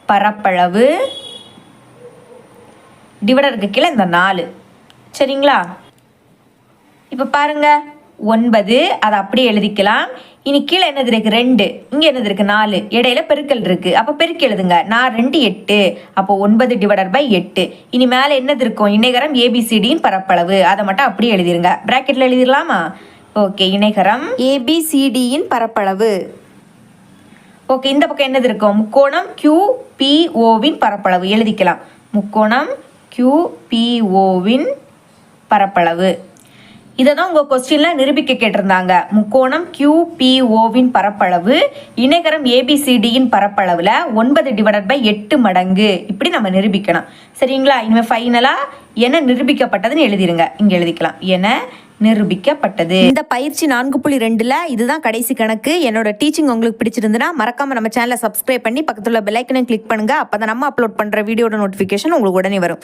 பரப்பளவு டிவைடருக்கு கீழே இந்த 4. சரிங்களா? இப்போ பாருங்க, 9 அதை அப்படியே எழுதிக்கலாம். இனி கீழே என்னது இருக்கு? 2. இங்கே என்னது இருக்கு? 4. இடையில பெருக்கல் இருக்கு. அப்போ பெருக்கி எழுதுங்க. நான் 2 8. அப்போ 9 டிவைடட் பை 8. இனி மேலே என்னது இருக்கும்? இணைகரம் ஏபிசிடியின் பரப்பளவு. அதை மட்டும் அப்படியே எழுதிருங்க. பிராக்கெட்டில் எழுதிடலாமா? ஓகே, இணைகரம் ஏபிசிடியின் பரப்பளவு. ஓகே, இந்த பக்கம் என்னது இருக்கும்? முக்கோணம் QPOவின் பரப்பளவு எழுதிக்கலாம். முக்கோணம் QPOவின் பரப்பளவு. இதை தான் உங்கள் கொஸ்டினில் நிரூபிக்க கேட்டிருந்தாங்க. முக்கோணம் QPOவின் பரப்பளவு இணைகரம் ஏபிசிடியின் பரப்பளவில் 9 டிவைடட் பை 8 மடங்கு. இப்படி நம்ம நிரூபிக்கணும். சரிங்களா? இனிமேல் ஃபைனலாக என நிரூபிக்கப்பட்டதுன்னு எழுதிருங்க. இங்கே எழுதிக்கலாம். என நிரூபிக்கப்பட்டது. இந்த பயிற்சி 4.2ல இதுதான் கடைசி கணக்கு. என்னோட டீச்சிங் உங்களுக்கு பிடிச்சிருந்துன்னா மறக்காம நம்ம சேனலை சப்ஸ்கிரைப் பண்ணி பக்கத்துல பெல் ஐக்கனை கிளிக் பண்ணுங்க. அப்பதான் நம்ம அப்லோட் பண்ற வீடியோட நோட்டிஃபிகேஷன் உங்களுக்கு உடனே வரும்.